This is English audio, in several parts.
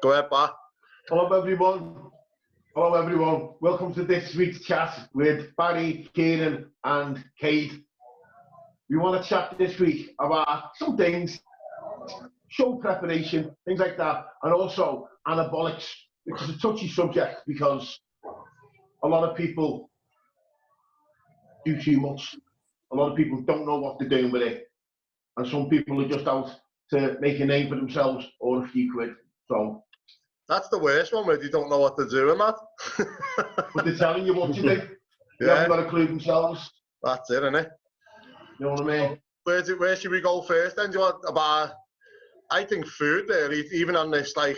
Go ahead, Bar. Hello everyone. Hello everyone. Welcome to this week's chat with Barrie, Kieran and Kade. We want to chat this week about some things, show preparation, things like that, and also anabolics, which is a touchy subject because a lot of people do too much. A lot of people don't know what they're doing with it. And some people are just out to make a name for themselves or a few quid. So that's the worst one where you don't know what they're doing, Matt. But they're telling you what to do. They haven't got a clue themselves. That's it, innit? You know what I mean? Where should we go first then? Do you want about, I think food really, even on this, like,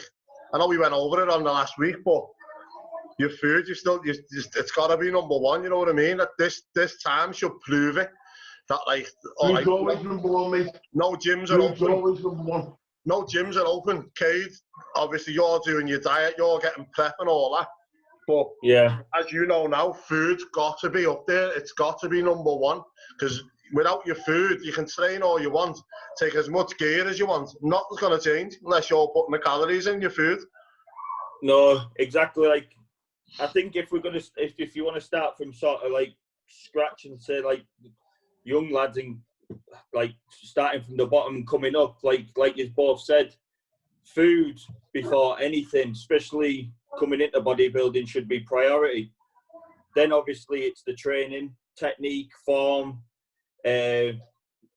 I know we went over it on the last week, but your food, it's got to be number one, you know what I mean? That this time should prove it. That, like, food's always number one, mate. No gyms are open. Food's always number one. No gyms are open. Kade, obviously you're doing your diet, you're getting prep and all that. But yeah, as you know now, food's got to be up there. It's got to be number one. Because without your food, you can train all you want, take as much gear as you want. Nothing's going to change unless you're putting the calories in your food. No, exactly. Like, I think if we're going to, if you want to start from sort of like scratch and say like young lads and like starting from the bottom and coming up, like you both said, food before anything, especially coming into bodybuilding, should be priority. Then obviously it's the training, technique, form, the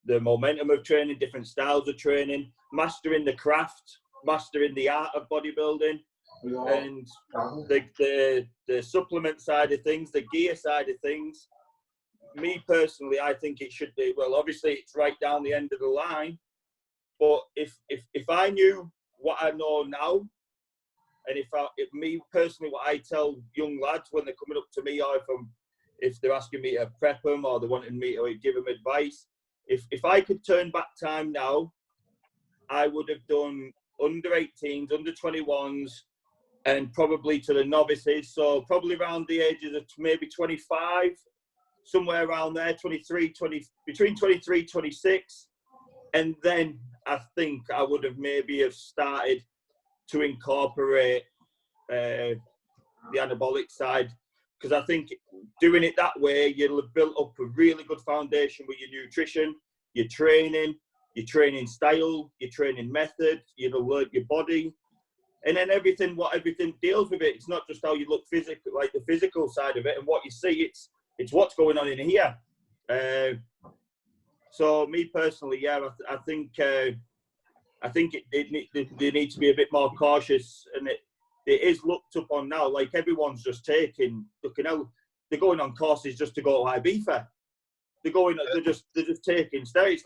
momentum of training, different styles of training, mastering the craft, mastering the art of bodybuilding, and the supplement side of things, the gear side of things. Me personally, I think it should be, well, obviously it's right down the end of the line, but if I knew what I know now, and if me personally, what I tell young lads when they're coming up to me, or if they're asking me to prep them or they're wanting me to give them advice, if I could turn back time now, I would have done under 18s, under 21s, and probably to the novices, so probably around the ages of maybe 25, somewhere around there, 23, between 23, 26. And then I think I would have maybe started to incorporate the anabolic side, because I think doing it that way, you'll have built up a really good foundation with your nutrition, your training style, your training method, you'll learn your body, and then everything deals with it. It's not just how you look physically, like the physical side of it and what you see, it's what's going on in here. So me personally, yeah, I think they need to be a bit more cautious, and it is looked up on now. Like everyone's just looking out. They're going on courses just to go to Ibiza. They're just taking steroids.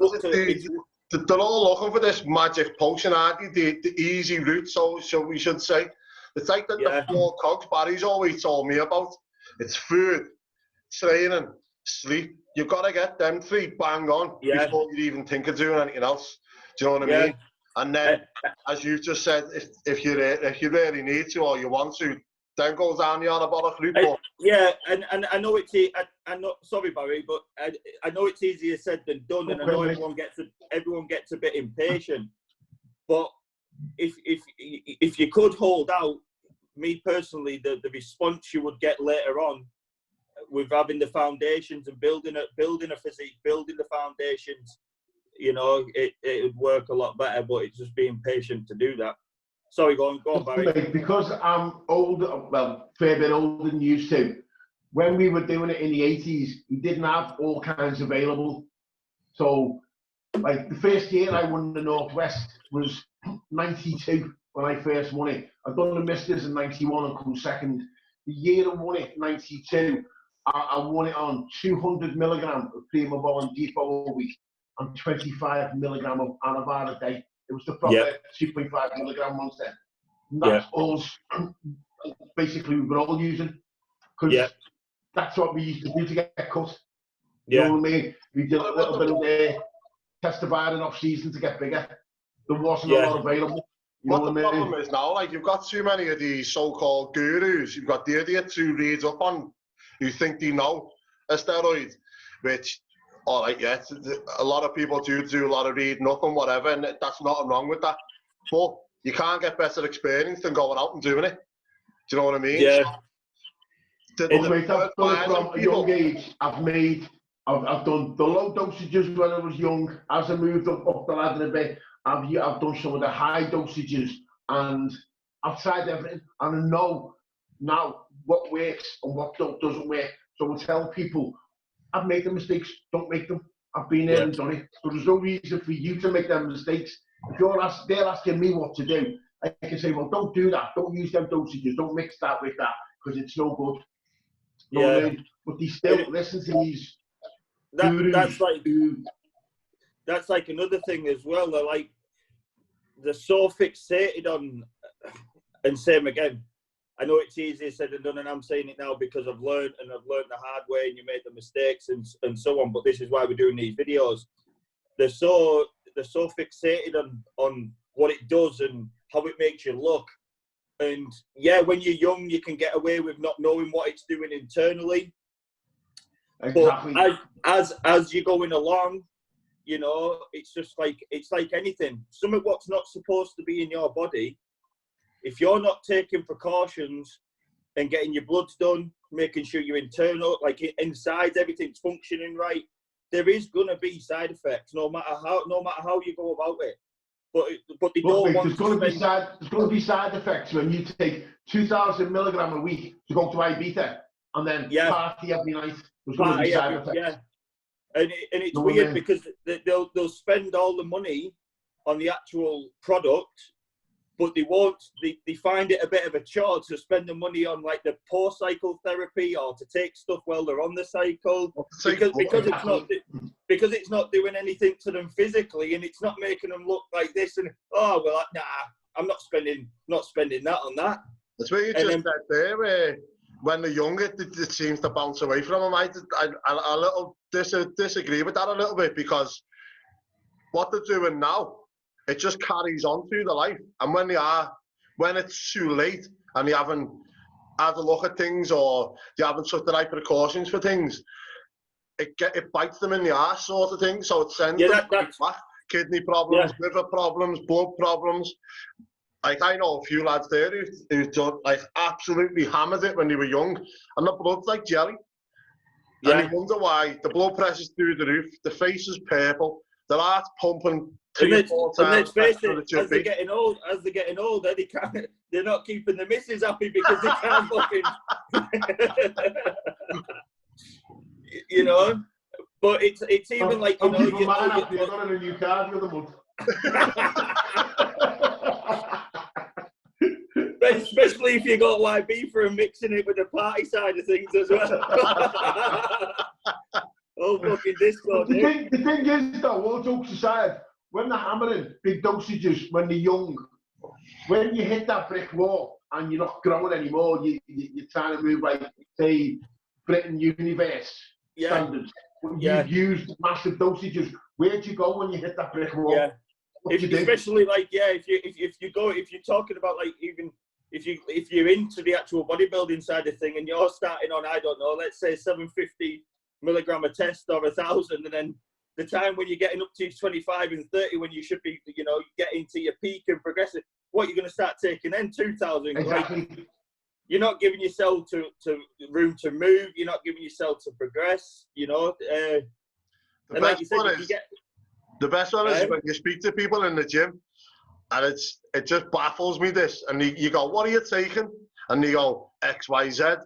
They're all looking for this magic potion, aren't they? The easy route, so we should say. It's like the four cogs Barry's always told me about. It's food, training, sleep. You've got to get them three bang on before you even think of doing anything else. Do you know what I mean? And then, as you just said, if you really need to or you want to, then go down the anabolic route. And I know I know. Sorry, Barry, but I know it's easier said than done, and I know everyone gets a bit impatient. But if you could hold out, me personally, the response you would get later on with having the foundations and building a physique, building the foundations, it would work a lot better. But it's just being patient to do that. Sorry, go on, Barry. Because I'm older, well, fair bit older than you to. When we were doing it in the 80s, we didn't have all kinds available. So, like the first year I won the Northwest was 92 when I first won it. I'd done the Masters in 91 and come second. The year I won it, 92, I won it on 200 milligram of Primabol and Depot a week and 25 milligram of Anavar a day. It was the proper 2.5 milligram ones then. And that's all basically we were all using, because that's what we used to do to get cut. You know what I mean? We did a little bit of test dividing off season to get bigger. There wasn't a lot available. What the problem is now, like, you've got too many of these so-called gurus. You've got the idiots who read up on, who think they know a steroid, which, all right, a lot of people do a lot of reading up and whatever, and that's nothing wrong with that. But you can't get better experience than going out and doing it. Do you know what I mean? Yeah. So, Mate, I've done it from a young age. I've done the low dosages when I was young. As I moved up the ladder a bit, I've done some of the high dosages, and I've tried everything, and I know now what works and what doesn't work. So I tell people, I've made the mistakes, don't make them. I've been there and done it. So there's no reason for you to make them mistakes. If they're asking me what to do, I can say, well, don't do that. Don't use them dosages. Don't mix that with that, because it's no good. You know what I mean? But they still listen to these gurus. That's like another thing as well. They're so fixated on, and same again, I know it's easier said than done, and I'm saying it now because I've learned the hard way, and you made the mistakes and so on. But this is why we're doing these videos. They're so fixated on what it does and how it makes you look. And yeah, when you're young, you can get away with not knowing what it's doing internally. Exactly. But as you're going along, you know, it's like anything. Something what's not supposed to be in your body, if you're not taking precautions and getting your bloods done, making sure your internal, like inside, everything's functioning right, there is gonna be side effects, no matter how you go about it. But they don't want there's going to be side effects when you take 2,000 milligram a week to go to Ibiza and then party every night. There's going to be side effects. Yeah, and it's weird because they'll spend all the money on the actual product, but they won't. They find it a bit of a chore to spend the money on like the post-cycle therapy or to take stuff while they're on the cycle because it's not doing anything to them physically, and it's not making them look like this. And nah, I'm not spending that on that. That's what you just said there. When they're younger, it seems to bounce away from them. I a little disagree with that a little bit, because what they're doing now, it just carries on through the life. And when it's too late and you haven't had a look at things or you haven't took the right precautions for things, it bites them in the arse, sort of thing. So it sends them back. Kidney problems, liver problems, blood problems. Like, I know a few lads there who've done, like, absolutely hammered it when they were young, and the blood's like jelly. Yeah. And you wonder why. The blood pressure's through the roof, the face is purple, their heart's pumping 3 or 4 times. And let's face it, as they're getting older, they're not keeping the missus happy because they can't fucking... you know? But it's even like, you know... People mine happy, I got a new car the other month. Especially if you got YB for mixing it with the party side of things as well. Oh, fucking Discord. The thing is, though, all jokes aside, when they're hammering big dosages when they're young, when you hit that brick wall and you're not growing anymore, you're trying to move like, say, Britain Universe standards. When you've used massive dosages, where'd you go when you hit that brick wall? Yeah. Especially like, if you're talking about like, even if you're into the actual bodybuilding side of thing and you're starting on, I don't know, let's say 750 milligram a test or 1,000, and then the time when you're getting up to 25 and 30, when you should be, you know, getting to your peak and progressive, what you're going to start taking then 2,000. Exactly. Like, you're not giving yourself to room to move. You're not giving yourself to progress. You know. The best one is when you speak to people in the gym, and it just baffles me this. And you go, "What are you taking?" And you go, "XYZ."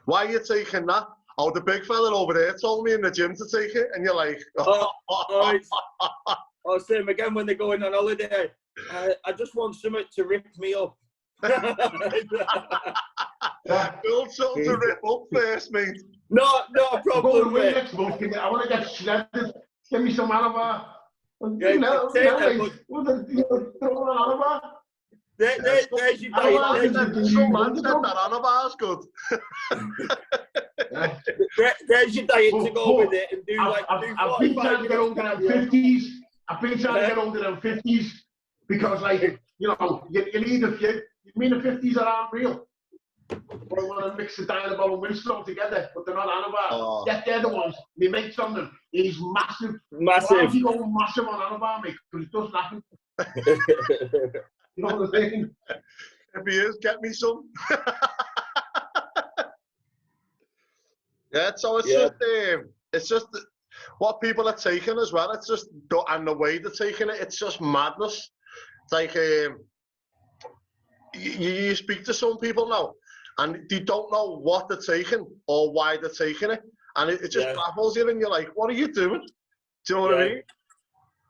Why are you taking that? Oh, the big fella over there told me in the gym to take it, and you're like, same again when they're going on holiday. I just want something to rip me up. Build something to rip up first, mate. No problem, mate. Next month, I want to get shredded. Give me some Anabar. There's your diet. Some man said that Anabar's good. There's your diet to go with it and do I've been trying to get older than 50s. I've been trying to get older than 50s because, like, you know, you need a few. You mean the 50s are unreal? I want to mix the Dynamo and Winston together, but they're not Anabar. Oh. Yet they're the ones. My mate's on them. He's massive. Massive. Why is he going massive on Anabar, mate? Because it doesn't happen. You know what I'm saying? If he is, get me some. Yeah, so it's just what people are taking as well. It's just, and the way they're taking it, it's just madness. It's like you speak to some people now, and they don't know what they're taking or why they're taking it, and it just baffles you, and you're like, what are you doing? Do you know what I mean?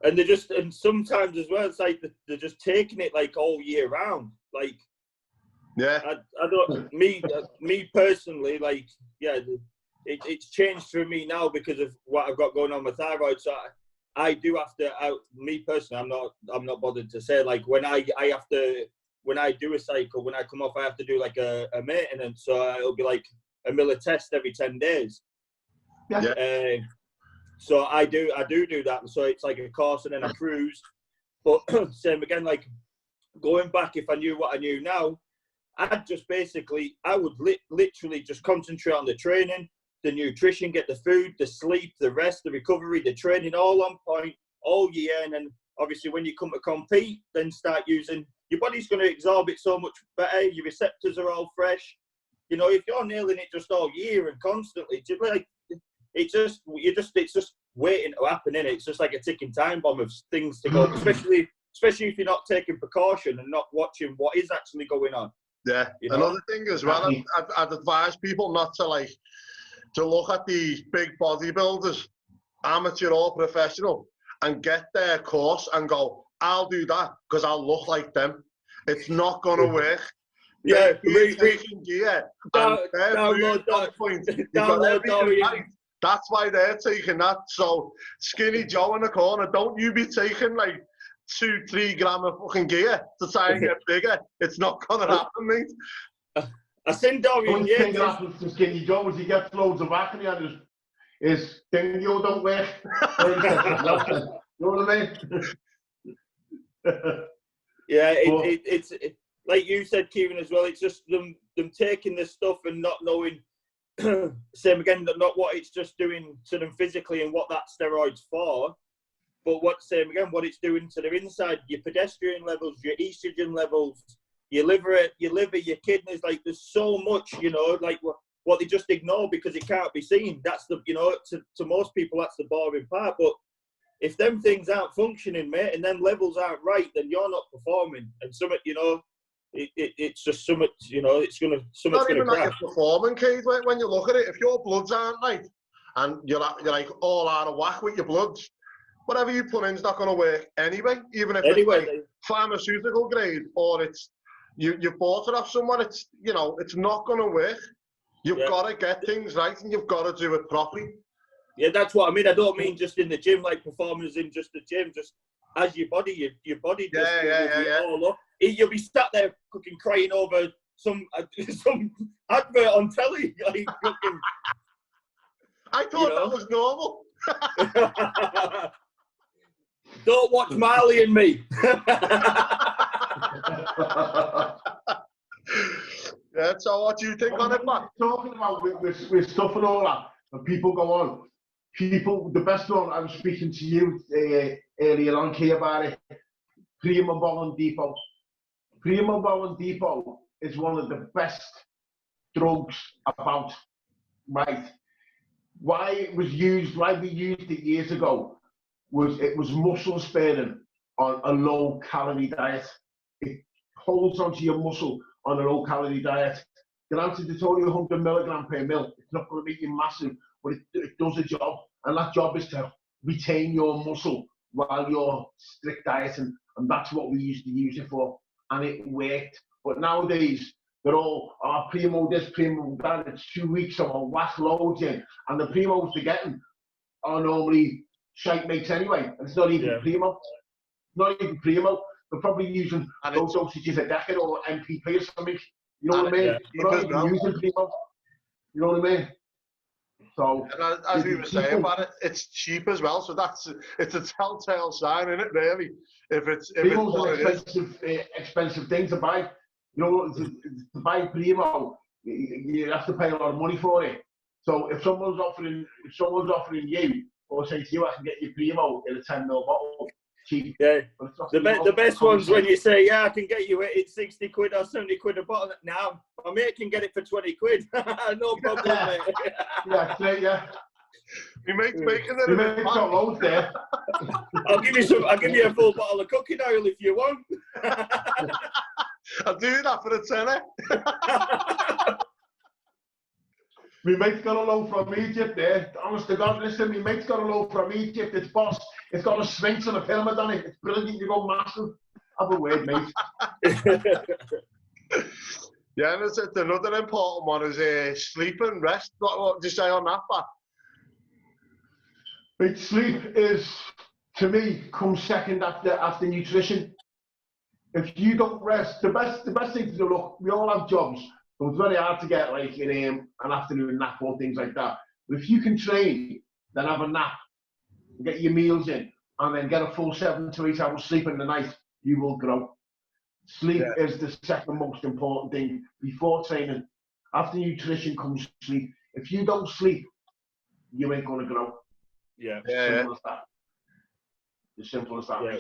And and sometimes as well, it's like they're just taking it like all year round. Like, yeah, I don't, me personally, like, yeah, it's changed for me now because of what I've got going on with thyroid. So I do have to, me personally, I'm not bothered to say, like, when I have to, when I do a cycle, when I come off, I have to do like a maintenance. So it'll be like a Miller test every 10 days. Yeah. So I do that. So it's like a course and then a cruise. But same again, like going back, if I knew what I knew now, I'd just basically, I would literally just concentrate on the training, the nutrition, get the food, the sleep, the rest, the recovery, the training, all on point, all year. And then obviously when you come to compete, then start using, your body's going to absorb it so much better. Your receptors are all fresh. You know, if you're nailing it just all year and constantly, like, it's just waiting to happen, innit? It's just like a ticking time bomb of things to go, especially if you're not taking precaution and not watching what is actually going on. Yeah. You know? Another thing as well, I'd advise people not to look at these big bodybuilders, amateur or professional, and get their course and go, I'll do that because I'll look like them. It's not going to work. Yeah, taking gear. That's why they're taking that. So skinny Joe in the corner, don't you be taking like 2-3 grams of fucking gear to try and get bigger. It's not going to happen, mate. I seen Dorian Yates. The only thing that happens to skinny Joe is he gets loads of acne and his dingo don't work. You know what I mean? Yeah, it's like you said, Kieran, as well. It's just them taking this stuff and not knowing. Same again, not what it's just doing to them physically and what that steroid's for, but what it's doing to their inside, your progesterone levels, your estrogen levels, your liver, your kidneys. Like, there's so much, you know, like what they just ignore because it can't be seen. That's the, you know, to most people, that's the boring part. But if them things aren't functioning, mate, and them levels aren't right, then you're not performing. And something, you know, it's just something, you know, something's not even gonna like you're performing, Kade. When you look at it, if your bloods aren't right and you're like all out of whack with your bloods, whatever you put in is not going to work anyway. Even if it's like pharmaceutical grade or it's you bought it off someone, it's, you know, it's not going to work. You've got to get things right and you've got to do it properly. Yeah, that's what I mean. I don't mean just in the gym, like performers in just the gym, just as your body just all up. You'll be sat there fucking crying over some advert on telly. Like, fucking, I thought that was normal. Don't watch Marley and Me. Yeah, so what do you think on it, man? Talking about with stuff and all that, and people go on. The best one, I was speaking to you earlier on here about it, Primobolan Depot. Primobolan Depot is one of the best drugs about, right? Why we used it years ago was it was muscle sparing on a low calorie diet. It holds onto your muscle on a low calorie diet. Granted, it's only 100 milligram per mil. It's not going to make you massive, but it does a job, and that job is to retain your muscle while you're strict dieting, and that's what we used to use it for, and it worked. But nowadays, they're all, Primo this, Primo that, it's 2 weeks, so I'll whack loads in, and the Primos they're getting are normally shite mates anyway, and it's not even Primo. Not even Primo. They're probably using those dosages a decade or MPP or something. You know what I mean? They're not even using Primo. You know what I mean? So, and as we were saying about it, it's cheap as well. So it's a telltale sign, isn't it? Really, Primo's an expensive thing to buy. You know, to buy Primo, you have to pay a lot of money for it. So if someone's offering you, or saying to you, I can get you Primo in a 10 ml bottle, cheap. Yeah. The best one's when you say, yeah, I can get you it. It's 60 quid or 70 quid a bottle. Now, my mate can get it for 20 quid. No problem, mate. Yeah. We make making it. We make some loads there. I'll give you a full bottle of cooking oil if you want. I'll do that for a tenner. My mate's got a load from Egypt there. Honest to God, listen, my mate's got a load from Egypt. It's boss. It's got a sphinx and a pyramid on it. It's brilliant. You go massive. Have a word, mate. Yeah, and it's another important one is sleep and rest. What do you say on that, Pat? Mate, sleep is, to me, comes second after nutrition. If you don't rest, the best thing to do, look, we all have jobs, so it's very hard to get like an afternoon nap or things like that. But if you can train, then have a nap, get your meals in, and then get a full 7 to 8 hours sleep in the night, you will grow. Sleep is the second most important thing before training. After nutrition comes sleep. If you don't sleep, you ain't going to grow. Yeah. Simple as that. As simple as that. Yeah.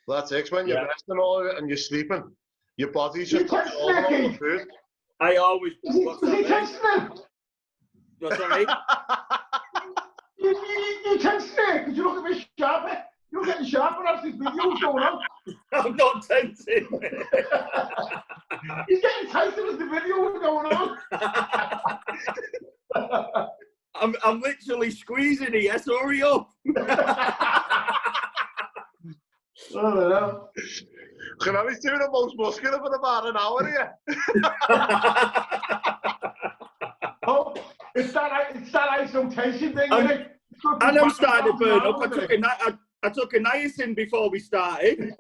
Well, that's it. When you're resting all and you're sleeping, your body's just all the food. I always. What's that? What's that, mate? You texting me because you look a bit sharper. You're getting sharper as this video's going on. I'm not tempting. He's getting tighter as the video's going on. I'm literally squeezing it. Hurry up. I don't know. Can I be doing the most muscular for about an hour here? Oh, it's that isolation thing, and isn't it? And I'm starting to burn up. I took a niacin before we started.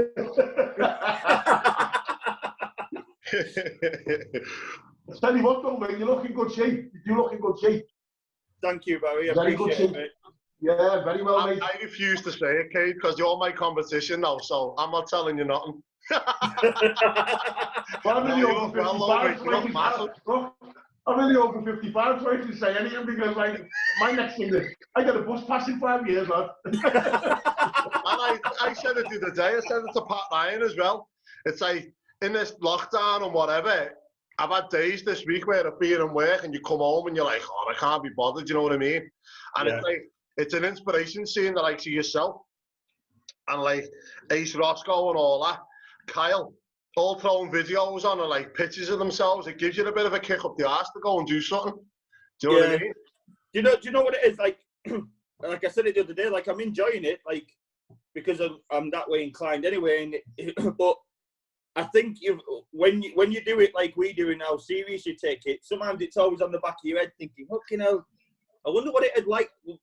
Tell you what though, mate, you look in good shape. You do look in good shape. Thank you, Barrie. I appreciate it, mate. Yeah, very well, mate. I refuse to say it, Kade, because you're my competition now, so I'm not telling you nothing. I'm in the over 55, so I can say anything because, like, my next thing is I got a bus pass in 5 years, lad. And I said it the other day. I said it to Pat Ryan as well. It's like in this lockdown and whatever. I've had days this week where I've been in work and you come home and you're like, oh, I can't be bothered. You know what I mean? And it's like it's an inspiration seeing the likes of yourself and like Ace Roscoe and all that. Kyle, all throwing videos on and like pictures of themselves. It gives you a bit of a kick up the arse to go and do something. Do you know what I mean? Do you know what it is? Like, like I said it the other day, like I'm enjoying it, like because I'm that way inclined anyway. But I think when you do it like we do and how serious you take it, sometimes it's always on the back of your head thinking, you know, I wonder what it'd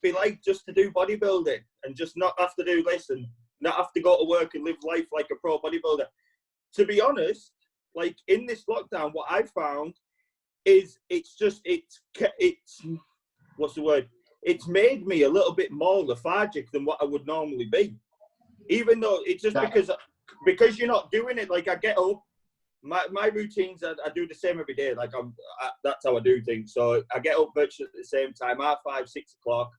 be like just to do bodybuilding and just not have to do this and not have to go to work and live life like a pro bodybuilder. To be honest, like in this lockdown, what I found is it's what's the word? It's made me a little bit more lethargic than what I would normally be. Even though it's just because you're not doing it. Like I get up, my routines, I do the same every day. Like that's how I do things. So I get up virtually at the same time, 5:30, 6 o'clock,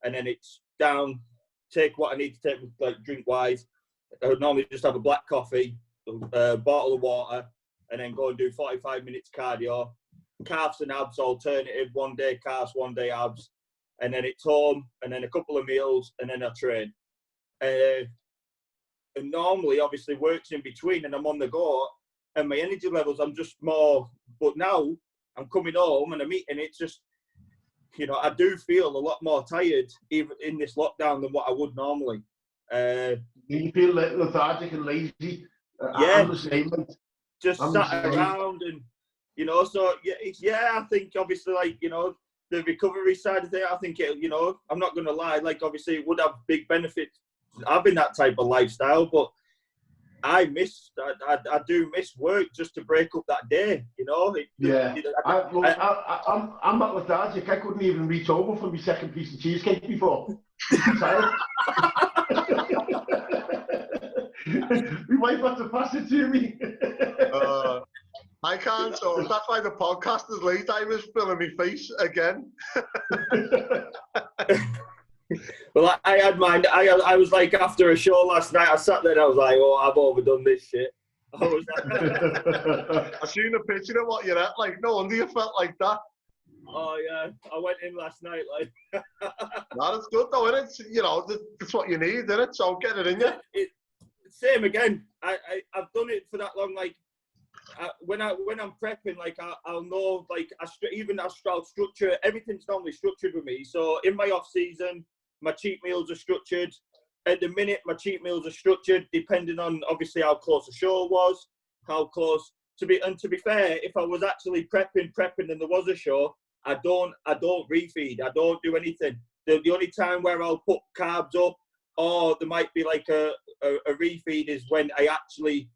and then it's down, take what I need to take, like drink wise. I would normally just have a black coffee, a bottle of water, and then go and do 45 minutes cardio. Calves and abs alternative, one day calves, one day abs, and then it's home, and then a couple of meals, and then I train. And normally, obviously, work's in between, and I'm on the go, and my energy levels, I'm just more. But now I'm coming home, and I'm eating. It's just, you know, I do feel a lot more tired even in this lockdown than what I would normally. You feel lethargic and lazy. Yeah, just I'm sat around and. You know, so I think obviously, like, you know, the recovery side of it, I think it, you know, I'm not going to lie, like, obviously it would have big benefits having that type of lifestyle, but I do miss work just to break up that day, you know. I'm not lethargic. I couldn't even reach over for my second piece of cheesecake before. My wife had to pass it to me. I can't, so that's why the podcast is late. I was filling my face again. Well, I had mine. I was like, after a show last night, I sat there and I was like, oh, I've overdone this shit. I was like, I seen a picture of what you're at. Like, no wonder you felt like that. oh yeah, I went in last night like. No, that's good though, isn't it? You know, that's what you need, isn't it? So get it in you. Same again. I've done it for that long. Like when I'm prepping, like I'll know, like I'll structure. Everything's normally structured with me. So in my off season, my cheat meals are structured. At the minute, my cheat meals are structured depending on obviously how close the show was, how close to be. And to be fair, if I was actually prepping, and there was a show, I don't refeed. I don't do anything. The only time where I'll put carbs up, or there might be like a refeed, is when I actually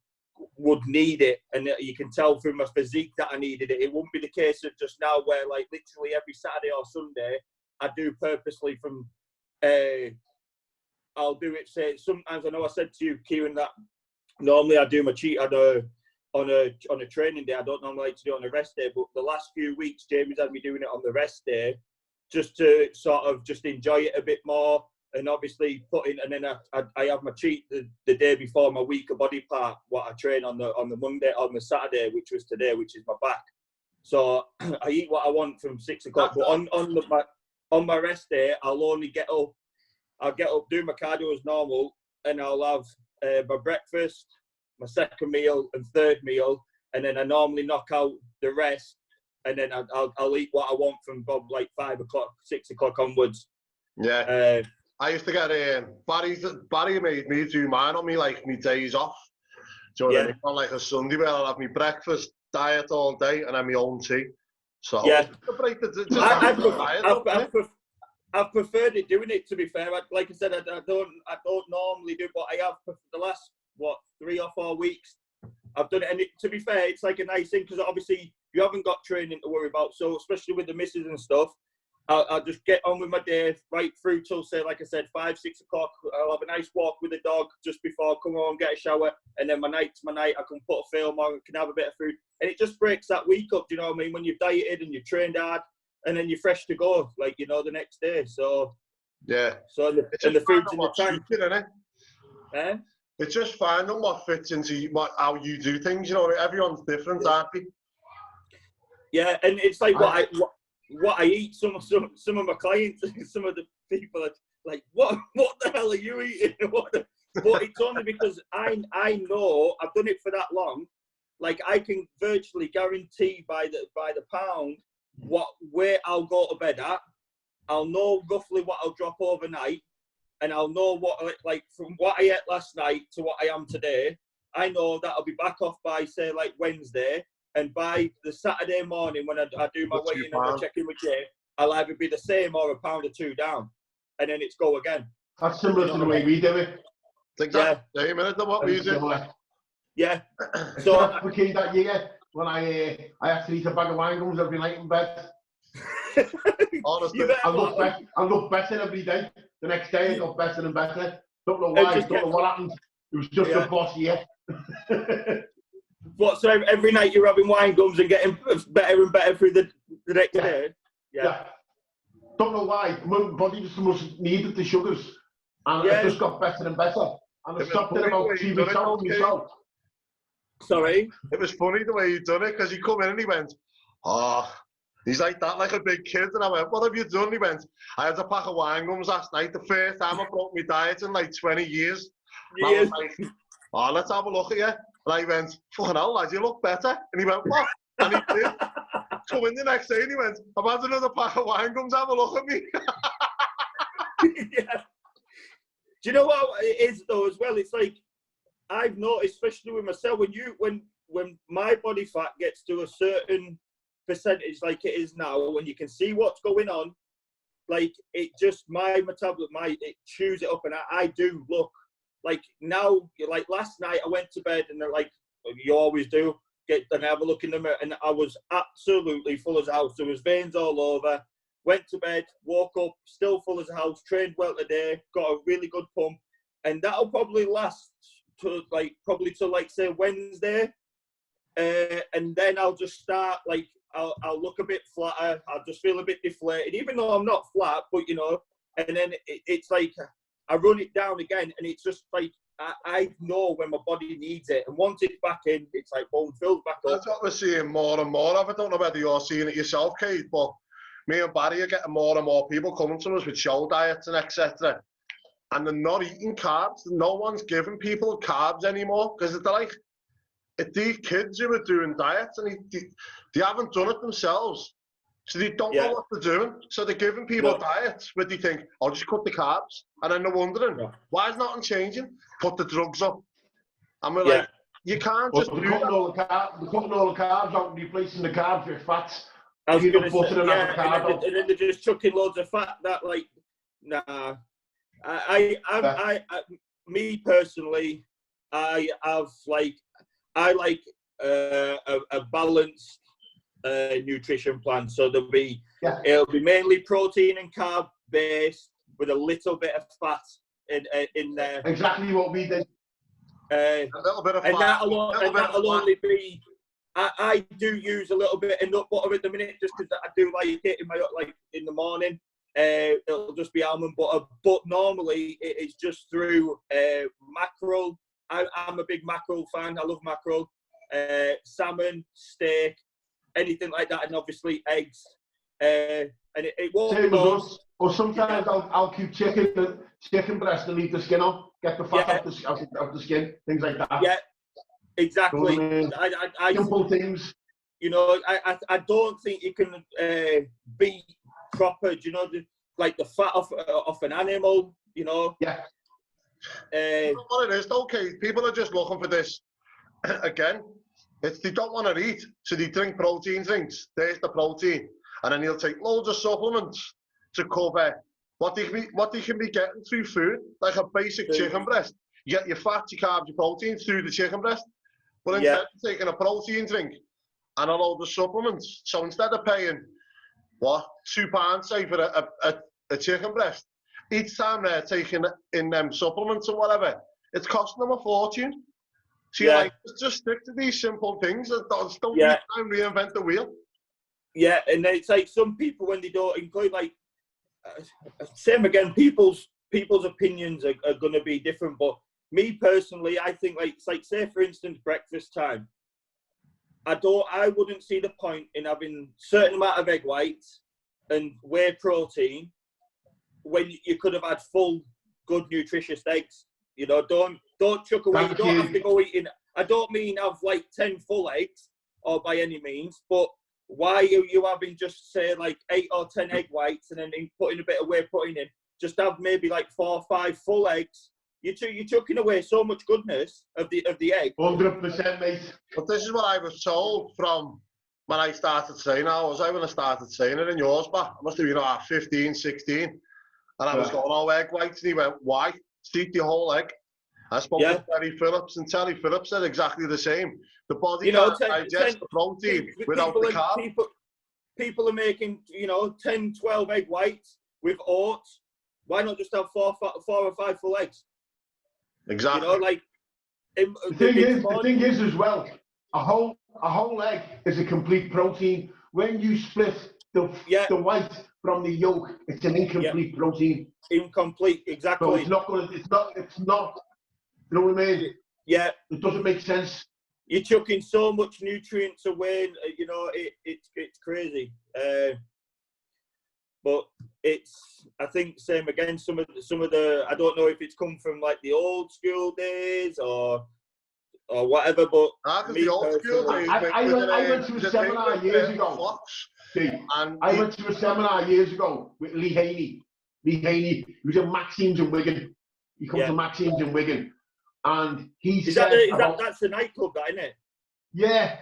would need it, and you can tell from my physique that I needed it. It wouldn't be the case of just now where like literally every Saturday or Sunday I do purposely from. I'll do it. Say sometimes I know I said to you, Kieran, that normally I do my cheat on a training day. I don't normally like to do it on a rest day, but the last few weeks, Jamie's had me doing it on the rest day, just to sort of just enjoy it a bit more, and obviously put in. And then I have my cheat the day before my weaker body part, what I train on the Monday, on the Saturday, which was today, which is my back. So I eat what I want from 6 o'clock, but on my rest day, I'll only get up. I'll get up, do my cardio as normal, and I'll have my breakfast, my second meal and third meal, and then I normally knock out the rest, and then I'll eat what I want from like 5 o'clock, 6 o'clock onwards. Yeah. I used to get Barrie made me do mine on me, like me days off. So yeah. On like a Sunday where I'll have my breakfast, diet all day, and then my own tea. So yeah, I've preferred it doing it, to be fair. Like I said, I don't normally do, but I have for the last 3 or 4 weeks. I've done it, and to be fair, it's like a nice thing because obviously you haven't got training to worry about. So especially with the missus and stuff, I'll just get on with my day right through till, say, like I said, 5, 6 o'clock. I'll have a nice walk with the dog just before I come home, get a shower, and then my night's my night. I can put a film on, can have a bit of food, and it just breaks that week up. Do you know what I mean? When you've dieted and you've trained hard, and then you're fresh to go, like, you know, the next day. So yeah. So and the food's in the tank. Isn't it? Eh? It's just finding what fits into how you do things. You know, everyone's different, aren't they? Yeah, and it's like what I eat. Some of my clients, some of the people are like, what the hell are you eating? But it's only because I know I've done it for that long. Like, I can virtually guarantee by the pound where I'll go to bed at. I'll know roughly what I'll drop overnight, and I'll know what, like, from what I ate last night to what I am today. I know that I'll be back off by, say, like Wednesday, and by the Saturday morning when I do my weigh-in and I check in with Jay, I'll either be the same or a pound or 2 down, and then it's go again. That's similar to the way we do it. Exactly. Yeah. Same minute than what we do. Yeah. So that's the key that year when I have to eat a bag of wine gums every night in bed. Honestly, I look better every day. The next day I got better and better. Don't know why. Don't know what happened. It was just a boss year. What? So every night you're having wine gums and getting better and better through the next day. Yeah. Don't know why. My body just must needed the sugars, and it just got better and better. And I stopped it about 2 weeks out myself. Sorry? It was funny the way he done it, because he come in and he went, he's like that, like a big kid. And I went, what have you done? He went, I had a pack of wine gums last night, the first time I broke my diet in like 20 years. And I was like, let's have a look at you. And I went, fucking hell, lad, you look better. And he went, what? And he did. Come in the next day and he went, I've had another pack of wine gums, have a look at me. Yeah. Do you know what it is though as well? It's like, I've noticed, especially with myself, when my body fat gets to a certain percentage like it is now, when you can see what's going on, like, it just, my metabolism, it chews it up, and I do look like now, like last night I went to bed and they're like, you always do, and have a look in the mirror, and I was absolutely full as a house. There was veins all over. Went to bed, woke up, still full as a house, trained well today, got a really good pump, and that'll probably last to say Wednesday, and then I'll just start, like, I'll look a bit flatter. I'll just feel a bit deflated, even though I'm not flat, but you know, and then it's like I run it down again, and it's just like I know when my body needs it, and once it's back in, it's like boom, fills back up. That's what we're seeing more and more of. I don't know whether you're seeing it yourself, Kade, but me and Barrie are getting more and more people coming to us with show diets and etc. And they're not eating carbs. No one's giving people carbs anymore because they're like, if these kids who are doing diets and they haven't done it themselves, so they don't know what they're doing. So they're giving people diets where they think, I'll just cut the carbs. And then they're wondering, why is nothing changing? Put the drugs up. And we're like, you can't just do that. They're cutting all the carbs out and replacing the carbs with fats. I was going to say, and then they're just chucking loads of fat. That like, nah. Me personally, I like a balanced nutrition plan. So it'll be mainly protein and carb based with a little bit of fat in there. Exactly what we did. A little bit of fat. And that'll only be. I do use a little bit of nut butter at the minute, just because I do like it in the morning. It'll just be almond butter, but normally it's just through mackerel. I'm a big mackerel fan. I love mackerel, salmon, steak, anything like that, and obviously eggs. And it won't. Same as us. Or sometimes I'll keep chicken breast and leave the skin on, get the fat off the skin, things like that. Yeah, exactly. I simple things. You know, I don't think you can beat proper. You know, like the fat off an animal. You know. Yeah. What it is, okay, people are just looking for this again. They don't want to eat, so they drink protein drinks. There's the protein, and then he'll take loads of supplements to cover what they can be getting through food, like a basic chicken breast. You get your fat, your carbs, your protein through the chicken breast, but instead of taking a protein drink and a load of supplements, so instead of paying £2 say for a chicken breast, each time they're taking in them supplements or whatever, it's costing them a fortune. So you're like, just stick to these simple things. Don't try and reinvent the wheel. Yeah, and it's like some people, when they don't include, like, same again, people's opinions are going to be different. But me personally, I think, like, it's like, say, for instance, breakfast time. I wouldn't see the point in having certain amount of egg whites and whey protein when you could have had full, good, nutritious eggs. You know, don't chuck away. You don't have to go eating. I don't mean have like 10 full eggs, or by any means, but why are you having just say like 8 or 10 egg whites and then putting a bit of whey protein in? Just have maybe like 4 or 5 full eggs. You're chucking away so much goodness of the egg. 100%, mate. But this is what I was told from when I started training. When I started training in yours, but I must have been 15, 16. And I was going, egg whites. And he went, why? Eat the whole egg. I spoke to Terry Phillips, and Terry Phillips said exactly the same. The body can't digest the protein without the carb. People are making, 10, 12 egg whites with oats. Why not just have 4 or 5 full eggs? Exactly. The thing is as well, a whole egg is a complete protein. When you split the white from the yolk, it's an incomplete protein. Incomplete, exactly. So it's not. You know what I mean? Yeah. It doesn't make sense. You're chucking so much nutrients away, it's crazy. But I think same again, some of the, I don't know if it's come from like the old school days or whatever, but the old school days. I went to a seminar years ago. I went to a seminar years ago with Lee Haney. He was at Maxine's in Wigan. He comes to Maxine's in Wigan. And he said... That's the nightclub, that, isn't it? Yeah.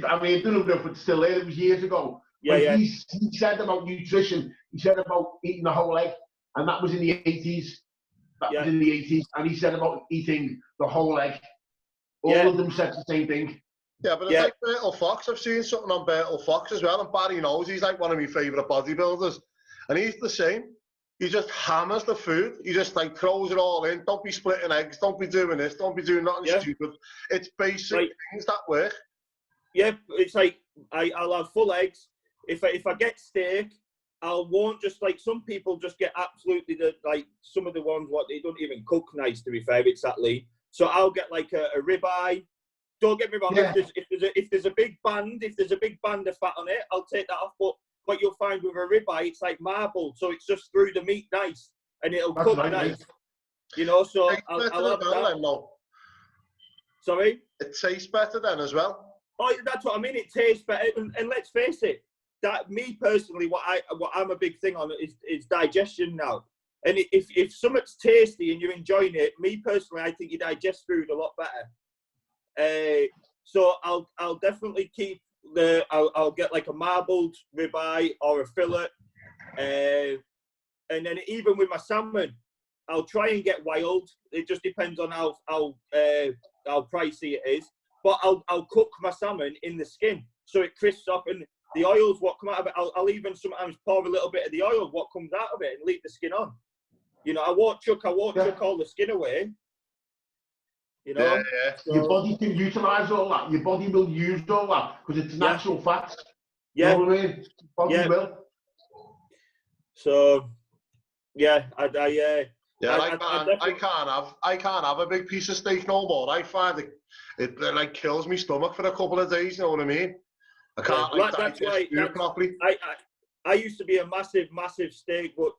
I mean, I don't know if it's still there. It was years ago. He said about nutrition. He said about eating the whole egg. And that was in the 80s. Was in the 80s. And he said about eating the whole egg. All of them said the same thing. Yeah, but it's like Bertil Fox. I've seen something on Bertil Fox as well. And Barrie knows he's like one of my favourite bodybuilders. And he's the same. He just hammers the food. He just like throws it all in. Don't be splitting eggs. Don't be doing this. Don't be doing nothing stupid. It's basic things that work. Yeah, it's like I'll have full eggs. If I get steak, I won't just like some people just get absolutely like some of the ones what they don't even cook nice, to be fair, exactly. So I'll get like a ribeye. Don't get me wrong, if there's a big band of fat on it, I'll take that off. But what you'll find with a ribeye, it's like marble, so it's just through the meat nice, and it'll cook nice. You know, so I'll have that. Then, no. Sorry? It tastes better then as well. Oh, that's what I mean. It tastes better, and let's face it. That me personally, what I'm a big thing on is digestion now. And if something's tasty and you're enjoying it, me personally, I think you digest food a lot better. So I'll definitely keep I'll get like a marbled ribeye or a fillet, and then even with my salmon, I'll try and get wild. It just depends on how pricey it is. But I'll cook my salmon in the skin so it crisps up, and the oils what come out of it, I'll even sometimes pour a little bit of the oil what comes out of it and leave the skin on. You know, I won't chuck all the skin away. You know, So, your body can utilize all that. Your body will use all that because it's natural fats. Yeah, you know what I mean? Body will. So, I can't have a big piece of steak no more. I find it like kills me stomach for a couple of days. You know what I mean? I can't digest food properly. I used to be a massive steak, but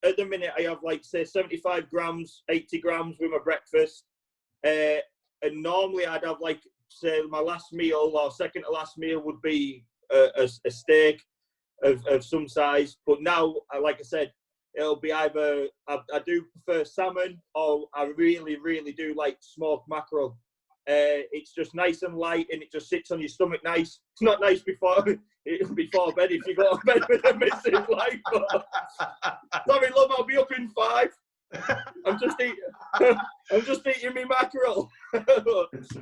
at the minute I have like say 75 grams, 80 grams with my breakfast, and normally I'd have like say my last meal or second to last meal would be a steak of some size. But now, like I said, it'll be either I do prefer salmon or I really do like smoked mackerel. It's just nice and light and it just sits on your stomach nice. It's not nice before bed if you go to bed with a missus like. Sorry, love, I'll be up in 5. I'm just eating me mackerel.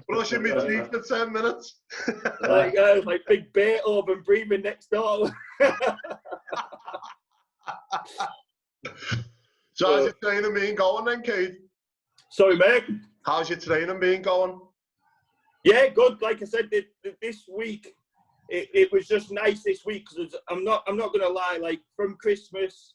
Brushing my teeth for 10 minutes. like big Beethoven breathing next door. So how's your training been going then, Kade? Sorry, mate. How's your training been going? Yeah, good. Like I said, this week it was just nice this week because I'm not gonna lie. Like from Christmas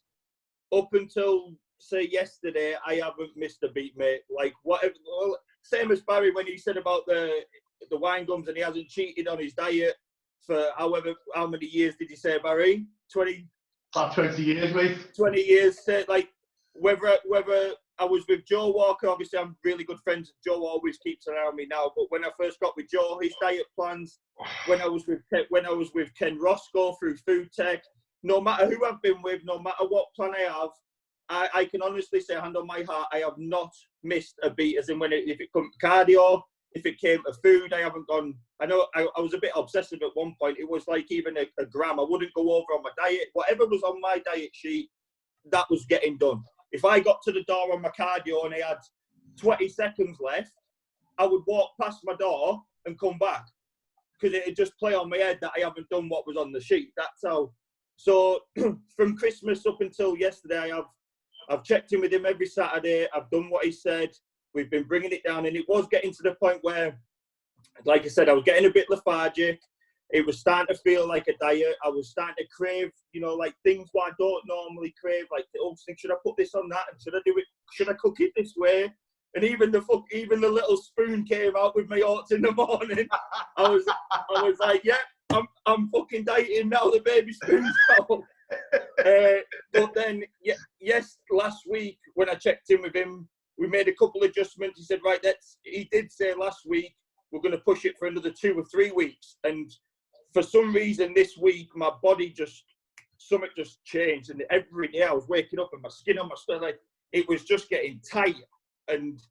up until say yesterday, I haven't missed a beat, mate. Like whatever. Well, same as Barrie when he said about the wine gums and he hasn't cheated on his diet for how many years did he say, Barrie? 20. About 20 years, mate. 20 years. Like whether I was with Joe Walker, obviously I'm really good friends. Joe always keeps an eye on me now. But when I first got with Joe, his diet plans. When I was with Ken Roscoe through Food Tech, no matter who I've been with, no matter what plan I have, I can honestly say, hand on my heart, I have not missed a beat. As in if it comes to cardio, if it came to food, I haven't gone. I know I was a bit obsessive at one point. It was like even a gram. I wouldn't go over on my diet. Whatever was on my diet sheet, that was getting done. If I got to the door on my cardio and I had 20 seconds left, I would walk past my door and come back because it'd just play on my head that I haven't done what was on the sheet. That's how. So from Christmas up until yesterday, I've checked in with him every Saturday. I've done what he said. We've been bringing it down, and it was getting to the point where, like I said, I was getting a bit lethargic. It was starting to feel like a diet. I was starting to crave, like things what I don't normally crave. Like, should I put this on that? And should I do it? Should I cook it this way? And even the little spoon came out with my oats in the morning. I was like, yeah, I'm fucking dieting now. The baby spoon's out. But then, yes, last week when I checked in with him, we made a couple adjustments. He said, right, he did say last week, we're going to push it for another 2 or 3 weeks. And for some reason this week, my body something just changed. And every day I was waking up and my skin on my stomach, it was just getting tight. And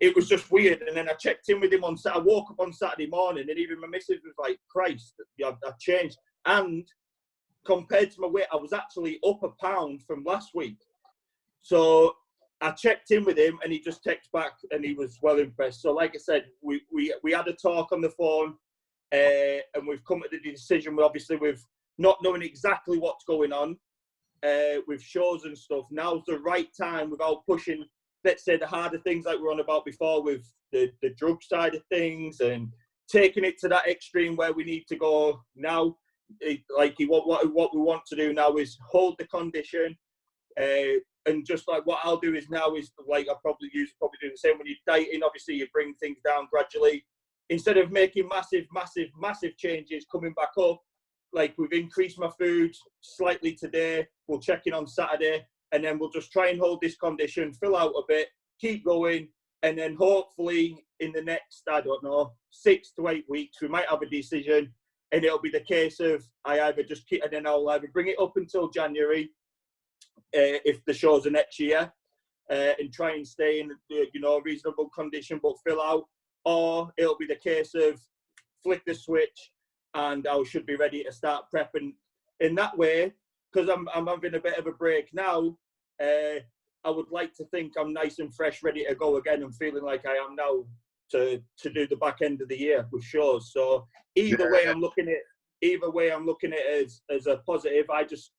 it was just weird. And then I checked in with him I woke up on Saturday morning and even my missus was like, Christ, I've changed. And compared to my weight, I was actually up a pound from last week. So I checked in with him and he just texted back and he was well impressed. So like I said, we had a talk on the phone and we've come to the decision, obviously with not knowing exactly what's going on with shows and stuff. Now's the right time without pushing, let's say, the harder things like we're on about before with the drug side of things and taking it to that extreme where we need to go now. what we want to do now is hold the condition, and just like what I'll do is now is like I'll probably do the same when you're dieting. Obviously, you bring things down gradually instead of making massive changes coming back up. Like we've increased my food slightly today. We'll check in on Saturday, and then we'll just try and hold this condition, fill out a bit, keep going, and then hopefully in the next, I don't know, 6 to 8 weeks, we might have a decision, and it'll be the case of I either just keep, and then I'll either bring it up until January, if the shows are next year, and try and stay in, a reasonable condition, but fill out, or it'll be the case of flick the switch, and I should be ready to start prepping in that way, because I'm having a bit of a break now. I would like to think I'm nice and fresh, ready to go again, and feeling like I am now to do the back end of the year with shows. So either way, I'm looking at it as a positive. I just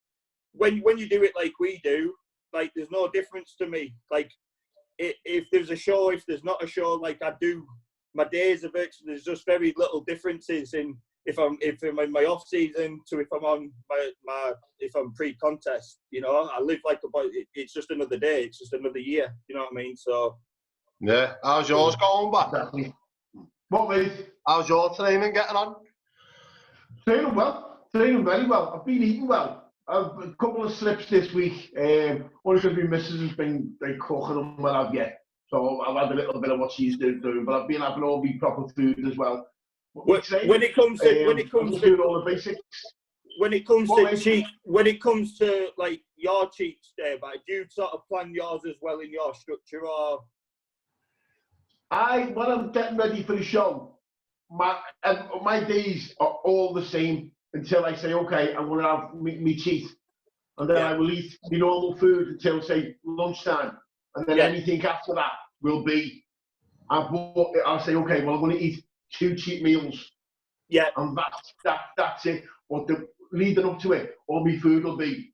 when you do it like we do, like there's no difference to me. Like if there's a show, if there's not a show, like I do my days of it. There's just very little differences in if I'm in my off season to if I'm on if I'm pre-contest. I live like it's just another day. It's just another year. You know what I mean? So yeah. How's yours going, back? Exactly. What way? How's your training getting on? Training well. Training very well. I've been eating well. I've a couple of slips this week. Only because my missus has been like cooking and what have you. So I've had a little bit of what she's doing, but I've been having all my proper food as well. When it comes to all the basics. When it comes to like your cheats there, but do you sort of plan yours as well in your structure, or? When I'm getting ready for the show, my days are all the same until I say, okay, I'm going to have me cheat, and then I will eat the normal food until say lunchtime, and then anything after that will be. I'll say, okay, well I'm going to eat 2 cheat meals. Yeah. And that's it. But leading up to it, all my food will be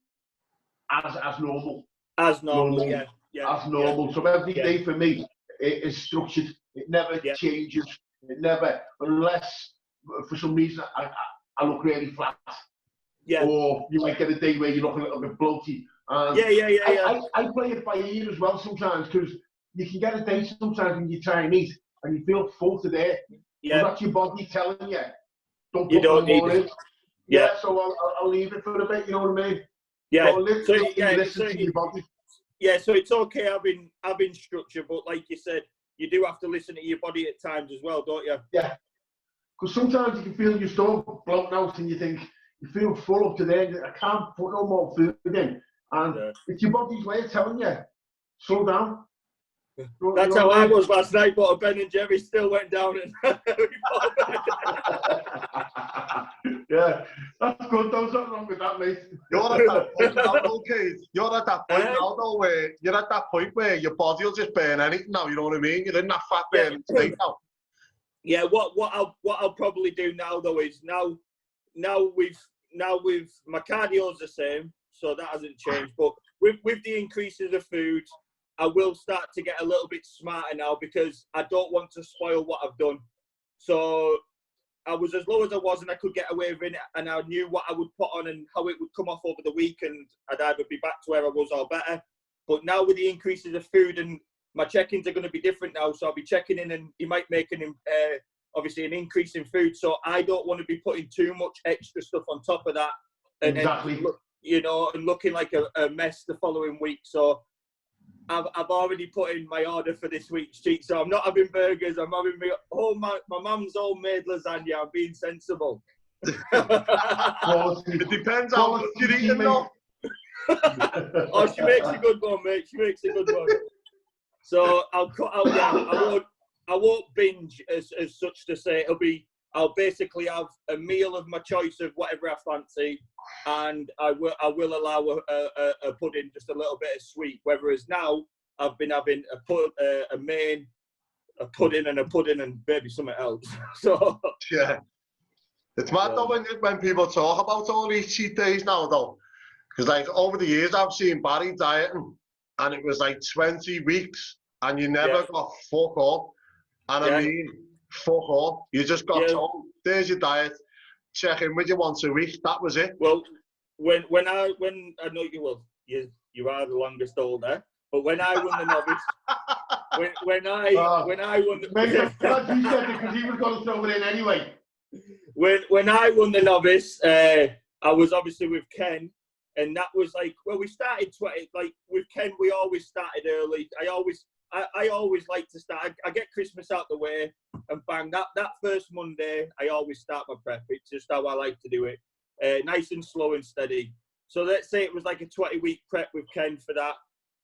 as normal. As normal, yeah. As normal. So every day for me is structured. It never changes. It never, unless for some reason I look really flat. Yeah. Or you might get a day where you look a little bit bloated. And I play it by ear as well sometimes, because you can get a day sometimes when you try and eat and you feel full to there. Yeah. But that's your body telling you. You don't need it. Yeah, so I'll leave it for a bit, you know what I mean? Yeah. Listen to your body. Yeah, so it's okay having structure, but like you said, you do have to listen to your body at times as well, don't you? Yeah. Because sometimes you can feel your stomach blown out and you think, you feel full up to there, I can't put no more food in. And it's your body's way of telling you, slow down. That's how I was last night, but a Ben and Jerry still went down and yeah, that's good. There's nothing wrong with that, mate. You're at that point now, okay? You're at that point now, though, where you're at that point where your body will just burn anything now. You know what I mean? You're in that fat burning state now. Yeah. What I'll probably do now though is now with my cardio's the same, so that hasn't changed. But with the increases of food, I will start to get a little bit smarter now, because I don't want to spoil what I've done. So I was as low as I was and I could get away with it, and I knew what I would put on and how it would come off over the week, and I'd either be back to where I was or better. But now with the increases of food, and my check-ins are going to be different now, so I'll be checking in and you might make obviously an increase in food. So I don't want to be putting too much extra stuff on top of that. And exactly. And looking like a mess the following week. So I've already put in my order for this week's cheat, so I'm not having burgers. I'm having my mum's homemade lasagna. I'm being sensible. It depends how much you're eating, though. Oh, she makes a good one, mate. She makes a good one. So I'll cut out. I won't binge as such to say. I'll basically have a meal of my choice of whatever I fancy, and I will allow a pudding, just a little bit of sweet. Whereas now I've been having a main, a pudding and maybe something else. So yeah, it's mad though when people talk about all these cheat days now though, because like over the years I've seen Barrie dieting, and it was like 20 weeks, and you never got fuck all, and I mean. Fuck all. You just got told, there's your diet. check in with you once a week. That was it. Well, when I know you are the longest older, but when I won the novice, when I won the Mate, I'm glad you said it because he was going to throw it in anyway. When I won the novice, I was obviously with Ken, and that was like, well, we started with Ken. We always started early. I always like to start. I get Christmas out the way, and bang, that first Monday, I always start my prep. It's just how I like to do it, nice and slow and steady. So let's say it was like a 20-week prep with Ken for that.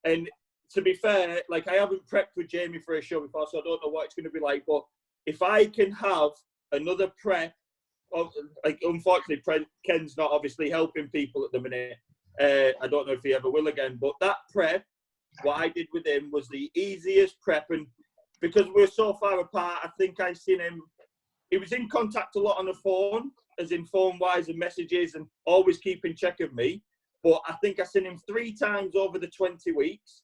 And to be fair, like I haven't prepped with Jamie for a show before, so I don't know what it's going to be like. But if I can have another prep, like unfortunately, Ken's not obviously helping people at the minute. I don't know if he ever will again. But that prep, what I did with him was the easiest prep, and because we're so far apart, I think I seen him. He was in contact a lot on the phone, as in phone-wise and messages, and always keeping check of me. But I think I seen him 3 times over the 20 weeks.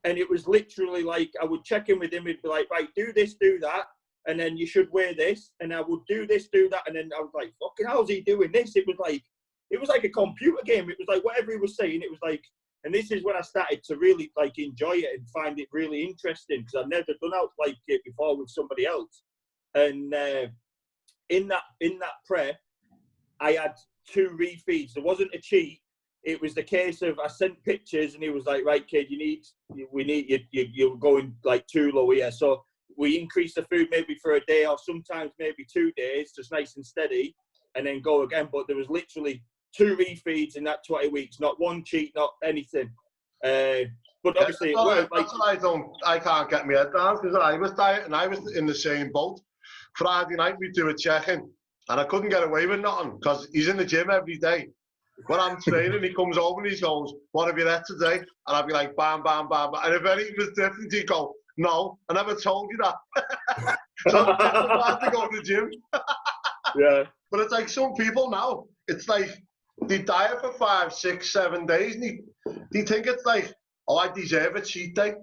And it was literally like, I would check in with him. He'd be like, right, do this, do that. And then you should wear this. And I would do this, do that. And then I was like, fucking how's he doing this? It was like a computer game. It was like whatever he was saying. It was like, and this is when I started to really like enjoy it and find it really interesting, because I've never done out like it before with somebody else. And in that prep, I had 2 refeeds. There wasn't a cheat. It was the case of I sent pictures and he was like, right, kid, we need you're going like too low here. So we increased the food maybe for a day or sometimes maybe 2 days, just nice and steady, and then go again. But there was literally 2 refeeds in that 20 weeks, not one cheat, not anything. But obviously, that's what I can't get my head down, because I was dieting and I was in the same boat. Friday night we do a check-in and I couldn't get away with nothing because he's in the gym every day. When I'm training, he comes over and he goes, what have you had today? And I'd be like, bam, bam, bam, bam. And if anything was different, he'd go, no, I never told you that. So I'm glad to go to the gym. Yeah. But it's like some people now, it's like they diet for 5, 6, 7 days and they think it's like, oh, I deserve a cheat day.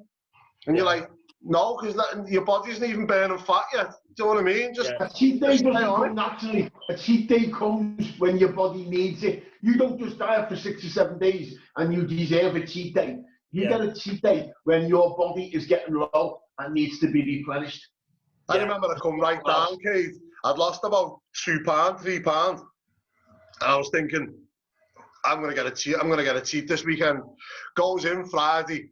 And you're like, no, because your body isn't even burning fat yet. Do you know what I mean? Just a cheat day doesn't come naturally. A cheat day comes when your body needs it. You don't just diet for 6 or 7 days and you deserve a cheat day. You get a cheat day when your body is getting low and needs to be replenished. I remember I come right down, Kade. I'd lost about 2 pounds, 3 pounds. And I was thinking, I'm gonna get a cheat. I'm gonna get a cheat this weekend. Goes in Friday.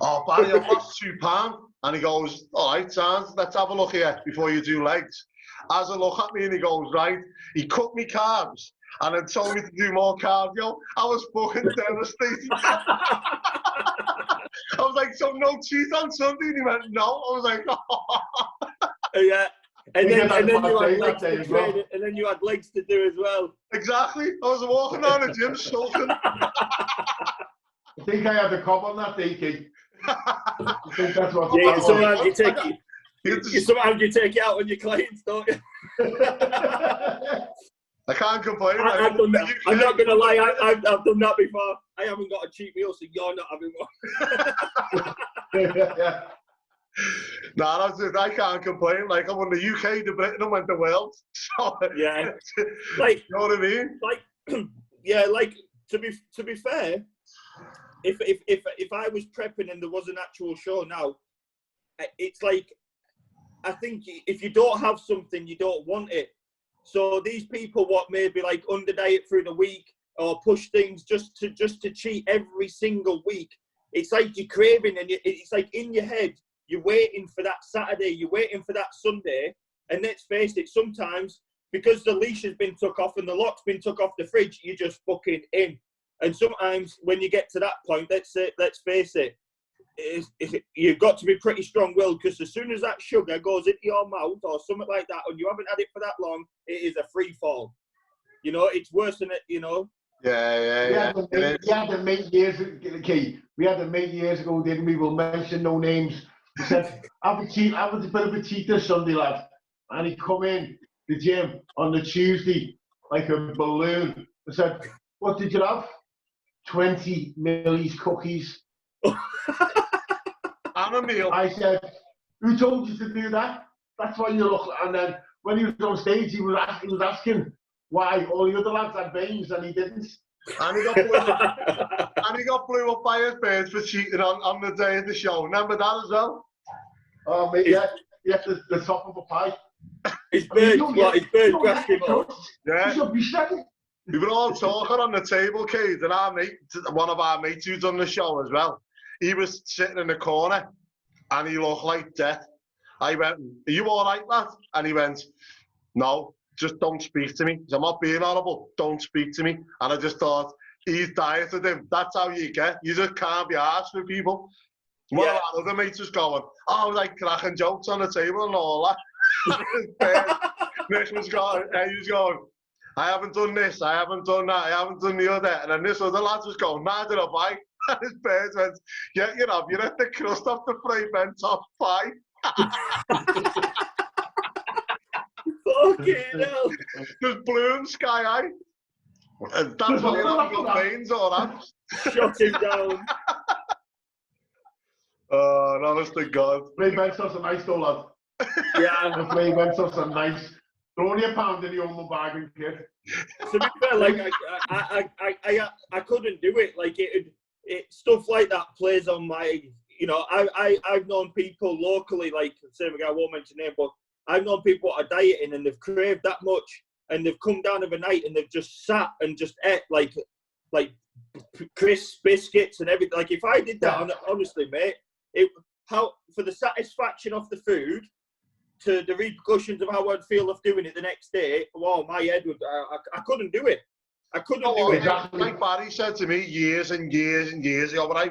Oh, Barrie, I've lost 2 pounds. And he goes, all right, Sans, let's have a look here before you do legs. As a look at me and he goes, right, he cut me carbs and then told me to do more cardio. I was fucking devastated. I was like, so no cheat on Sunday? And he went, no. I was like, oh. Yeah. And then you had legs to train, and then you had legs to do as well. Exactly. I was walking around the gym sulking. I think I had a cob on that day, kid. I think that's what sometimes you take it out on your clients, don't you? I can't complain. I've done that. I'm not going to lie, I've done that before. I haven't got a cheat meal, so you're not having one. No, that's it. I can't complain. Like, I won the UK, the Britain, and went the world. So, yeah. Like, you know what I mean? Like, yeah, like, to be fair, if I was prepping and there was an actual show now, it's like, I think if you don't have something, you don't want it. So these people what maybe like under diet through the week or push things just to cheat every single week, it's like you're craving, and it's like in your head, you're waiting for that Saturday, you're waiting for that Sunday, and let's face it, sometimes because the leash has been took off and the lock's been took off the fridge, you're just fucking in. And sometimes when you get to that point, let's face it, you've got to be pretty strong-willed, because as soon as that sugar goes into your mouth or something like that, and you haven't had it for that long, it is a free fall. You know, it's worse than it, you know. Yeah. We had a mate years ago, didn't we? We'll mention no names. He said, have a bit of a cheat this Sunday, lad. And he'd come in the gym on the Tuesday like a balloon. I said, what did you have? 20 Millie's cookies. And a meal. I said, who told you to do that? That's why you look. And then when he was on stage, he was asking, why all the other lads had veins and he didn't. And he got blew up by his mates for cheating on the day of the show. Remember that as well? Oh, mate, yeah, the top of a pie. His bird grasped him up. Yeah. He should be steady. We were all talking on the table, Kade, and our mate, one of our mates who's on the show as well, he was sitting in the corner and he looked like death. I went, "Are you all right, lad?" And he went, "No, just don't speak to me. I'm not being horrible. Don't speak to me." And I just thought, he's dieted him. That's how you get. You just can't be arsed with people. One of our other mates was going, "Oh, like cracking jokes on the table and all that." Nick was going, he was going, "I haven't done this, I haven't done that, I haven't done the other." And then this other lad was going, "Neither have I." And his parents went, "Yeah, you know, you let the crust off the fry pan top pie." Fucking hell. Just blew him sky high. And that's why you haven't got veins or that. Shut him down. Oh, honest to God. Fray Ben sauce are nice though, lad. Yeah. The Fray Ben sauce are nice. They're only £1 in the old bargain kit. To be fair, like I couldn't do it. Like it stuff like that plays on my. You know, I've known people locally, like same guy I won't mention name, but I've known people that are dieting and they've craved that much, and they've come down of a night and they've just sat and just ate like crisp biscuits and everything. Like if I did that, honestly, mate, for the satisfaction of the food to the repercussions of how I'd feel of doing it the next day, well, my head would. I couldn't do it. I couldn't do it. Like Barrie said to me years and years and years ago when I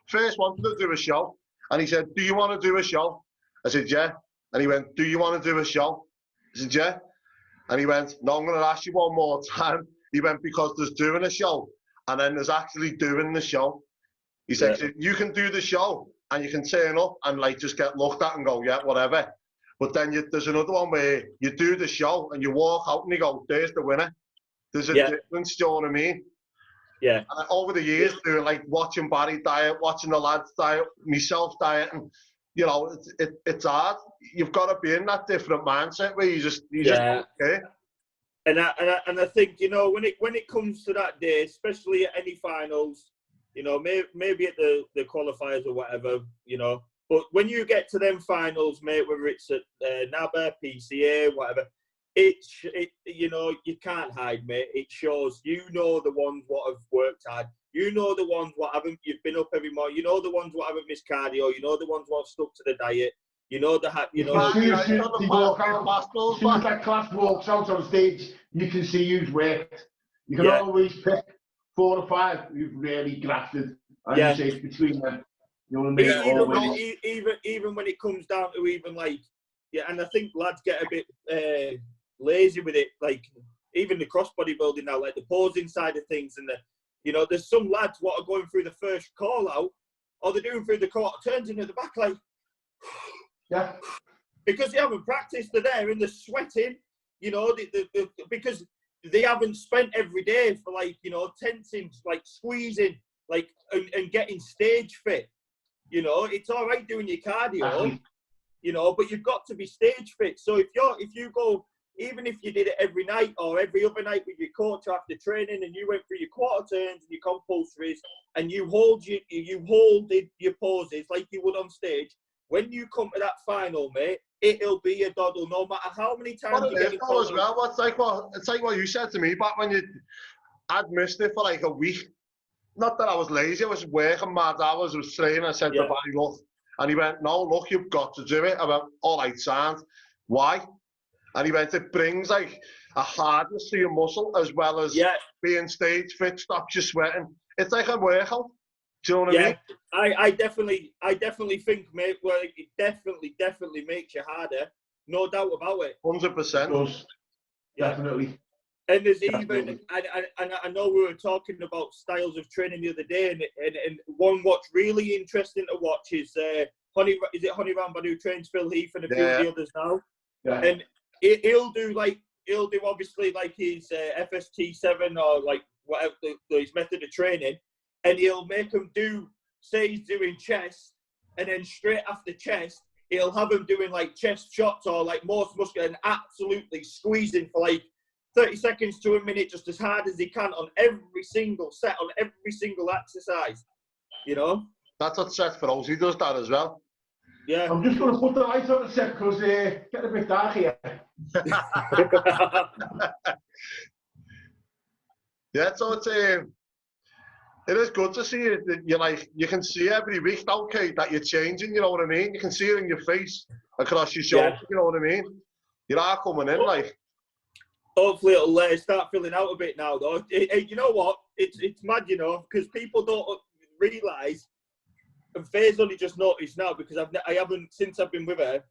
first wanted to do a show, and he said, "Do you want to do a show?" I said, "Yeah." And he went, "Do you want to do a show?" I said, "Yeah." And he went, "No, I'm going to ask you one more time." He went, "Because there's doing a show, and then there's actually doing the show." He said, "You can do the show, and you can turn up and like just get looked at and go, yeah, whatever. But then there's another one where you do the show and you walk out and you go, there's the winner." There's a difference, do you know what I mean? Yeah. And over the years, doing like watching Barrie diet, watching the lads diet, myself diet, and you know, it's hard. You've got to be in that different mindset where you just okay. And I think, you know, when it comes to that day, especially at any finals, you know, maybe at the qualifiers or whatever, you know, but when you get to them finals, mate, whether it's at NABA, PCA, whatever, it you know, you can't hide, mate. It shows, you know, the ones what have worked hard. You know the ones what haven't, you've been up every morning. You know the ones what haven't missed cardio. You know the ones what have stuck to the diet. You know the you know. As soon as that class walks out on stage, you can see who's worked. You can always pick 4 or 5 who've really grafted. And you say it's between them. You know what I mean? Even when it comes down to even like, and I think lads get a bit lazy with it. Like even the cross bodybuilding now, like the posing side of things, and the, you know, there's some lads what are going through the first call out, or they're doing through the quarter turns into the back like. Because they haven't practiced, they're there and they're sweating, you know, because they haven't spent every day for like, you know, tensing, like squeezing, like and getting stage fit. You know, it's all right doing your cardio, you know, but you've got to be stage fit. So if you go, even if you did it every night or every other night with your coach after training, and you went through your quarter turns and your compulsories, and you hold your poses like you would on stage. When you come to that final, mate, it'll be a doddle, no matter how many times you get it. As well, it's like what you said to me back when I'd missed it for like a week. Not that I was lazy, I was working mad hours, I was training. I said to Barrie, look, and he went, "No, look, you've got to do it." I went, "All right, sound. Why?" And he went, "It brings like a hardness to your muscle as well as being stage fit, stops you sweating. It's like a workout." Do you know what I mean? I definitely think, mate, well, it definitely makes you harder. No doubt about it. 100%. Definitely. And there's even, and I know we were talking about styles of training the other day, and one what's really interesting to watch is Honey Ramba, who trains Phil Heath and a few of the others now. Yeah. And he'll do obviously like his FST7 or like whatever his method of training. And he'll make them say he's doing chest, and then straight after chest, he'll have them doing like chest shots or like most muscular and absolutely squeezing for like 30 seconds to a minute, just as hard as he can on every single set, on every single exercise. You know? That's what Seth Froese, he does that as well. Yeah. I'm just going to put the lights on a sec because it's getting a bit dark here. Yeah, so it is good to see it. You can see every week now, Kate, that you're changing, you know what I mean? You can see it in your face, across your shoulder, you know what I mean? You are coming in, like. Hopefully it'll start filling out a bit now, though. You know what? It's mad, you know, because people don't realise, and Faye's only just noticed now, because I haven't, since I've been with her,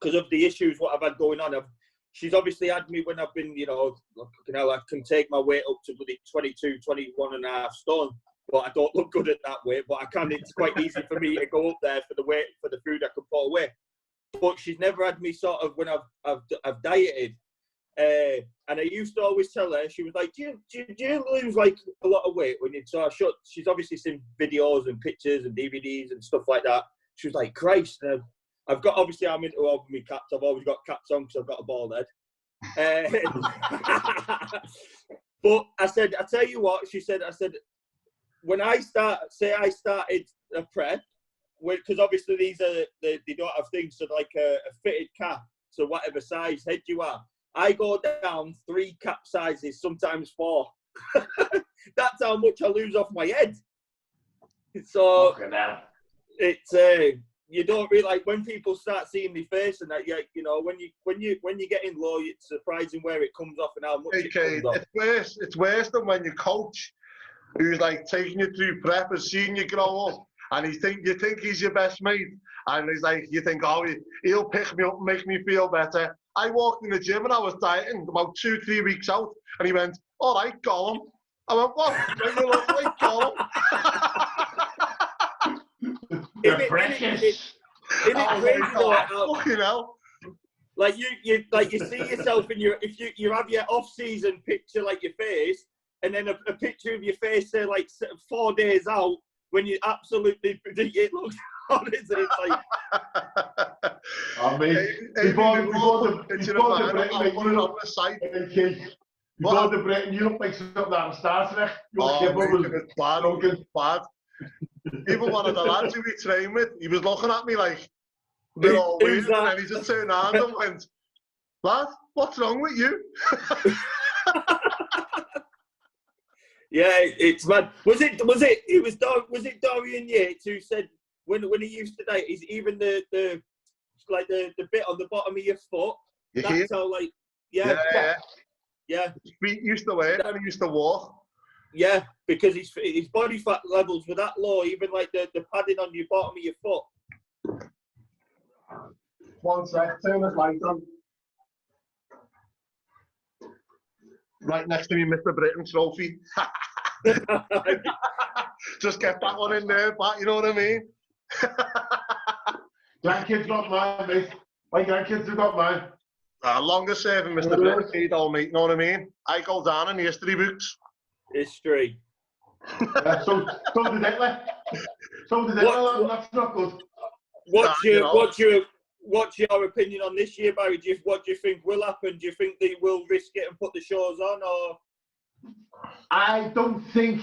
because of the issues what I've had going on, she's obviously had me when I've been, you know, I can take my weight up to 22, 21 and a half stone, but I don't look good at that weight, but I can, it's quite easy for me to go up there for the weight, for the food I can put away. But she's never had me sort of when I've dieted. And I used to always tell her, she was like, do you lose like a lot of weight when you, so she's obviously seen videos and pictures and DVDs and stuff like that. She was like, Christ, I've got, obviously I'm into all my caps, I've always got caps on because I've got a bald head. But I said, I tell you what, she said, when I started a prep, because obviously these are, they don't have things, so like a fitted cap, so whatever size head you are, I go down 3 cap sizes, sometimes 4. That's how much I lose off my head. So it's you don't really, like, when people start seeing my face and that, you know, when you get in low, it's surprising where it comes off and how much it comes off. It's worse than when your coach, who's like taking you through prep, has seen you grow up, and you think he's your best mate, and he's like, you think, oh, he'll pick me up and make me feel better. I walked in the gym and I was dieting about 2-3 weeks out, and he went, all right, Gollum. I went, what? Don't you look like Gollum? You're precious. Isn't it crazy though? Fucking hell. Like you see yourself in if you have your off-season picture, like your face, and then a picture of your face, say like 4 days out, when you absolutely, it looks honest, and it's like. I mean, before the break, you look like something out of Star Trek. It's bad. Even one of the lads who we trained with, he was looking at me like, they're all weird, and then he just turned around and went, lad, what's wrong with you? Yeah, it's mad. Was it Dorian Yates who said when he used to date, is even the bit on the bottom of your foot, that's how, like, yeah. His feet used to hurt and he used to walk. Yeah, because his body fat levels were that low, even like the padding on your bottom of your foot. 1 sec, turn this light on. Right next to me, Mr. Britain trophy. Just get that one in there, but you know what I mean? Grandkids got mine, mate. My grandkids have got mine. Longest serving Mr. Britain, mate, you know what I mean? I go down in the history books. History. Yeah, so did Hitler. So did Hitler, that's not good. What's your opinion on this year, Barry? What do you think will happen? Do you think they will risk it and put the shows on, or? I don't think,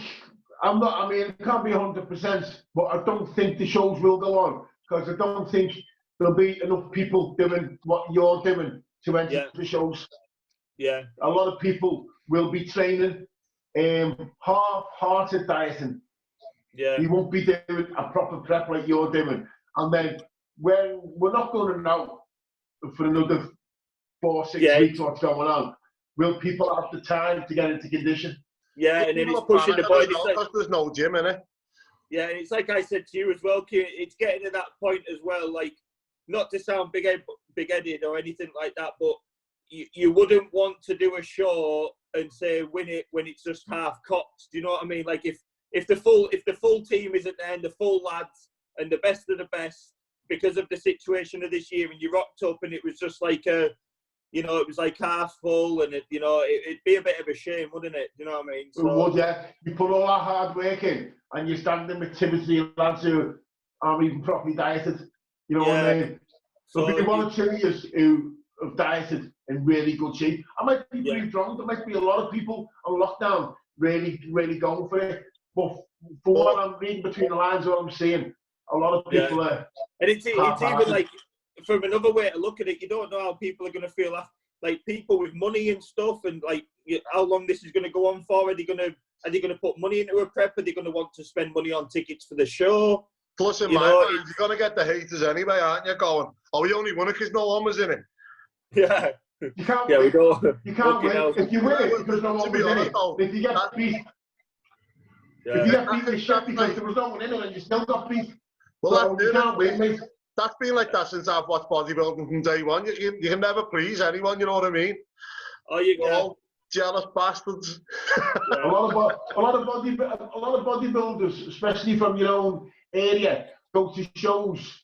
it can't be 100%, but I don't think the shows will go on, because I don't think there'll be enough people doing what you're doing to enter the shows. Yeah. A lot of people will be training half-hearted dieting. Yeah. You won't be doing a proper prep like you're doing. And then when we're not going out for another 4-6 weeks, what's going on, will people have the time to get into condition? Yeah, and then it's pushing the body. There's no gym in it. Yeah, and it's like I said to you as well, Kieran, it's getting to that point as well, like, not to sound big-headed or anything like that, but you wouldn't want to do a show and say win it when it's just half cocked. Do you know what I mean? Like if the full team isn't there and the full lads and the best of the best, because of the situation of this year, and you rocked up and it was just like it was like half full, and it'd be a bit of a shame, wouldn't it? You know what I mean? So, it would, yeah. You put all that hard work in, and you're standing with Timothy lads who aren't even properly dieted. You know what I mean? So there'll be 1 or 2 years who have dieted in really good shape. I might be proved wrong. There might be a lot of people on lockdown really, really going for it. But for what I'm reading between the lines, what I'm seeing, a lot of people are. And it's even like, from another way to look at it, you don't know how people are going to feel after, like people with money and stuff, and like how long this is going to go on for. Are they going to put money into a prep? Are they going to want to spend money on tickets for the show? Plus, in my mind, you're going to get the haters anyway, aren't you? Going, oh, we only won it because no one was in it. Yeah. You can't win. We don't. You can't win. If you win it because no one was in it, if you get beat, if you get beat in the shit because there was no one in it and you still got beat, well, so you can't win, mate. That's been like that since I've watched bodybuilding from day one. You can never please anyone, you know what I mean? Oh, you go. Jealous bastards. A lot of bodybuilders, especially from your own area, go to shows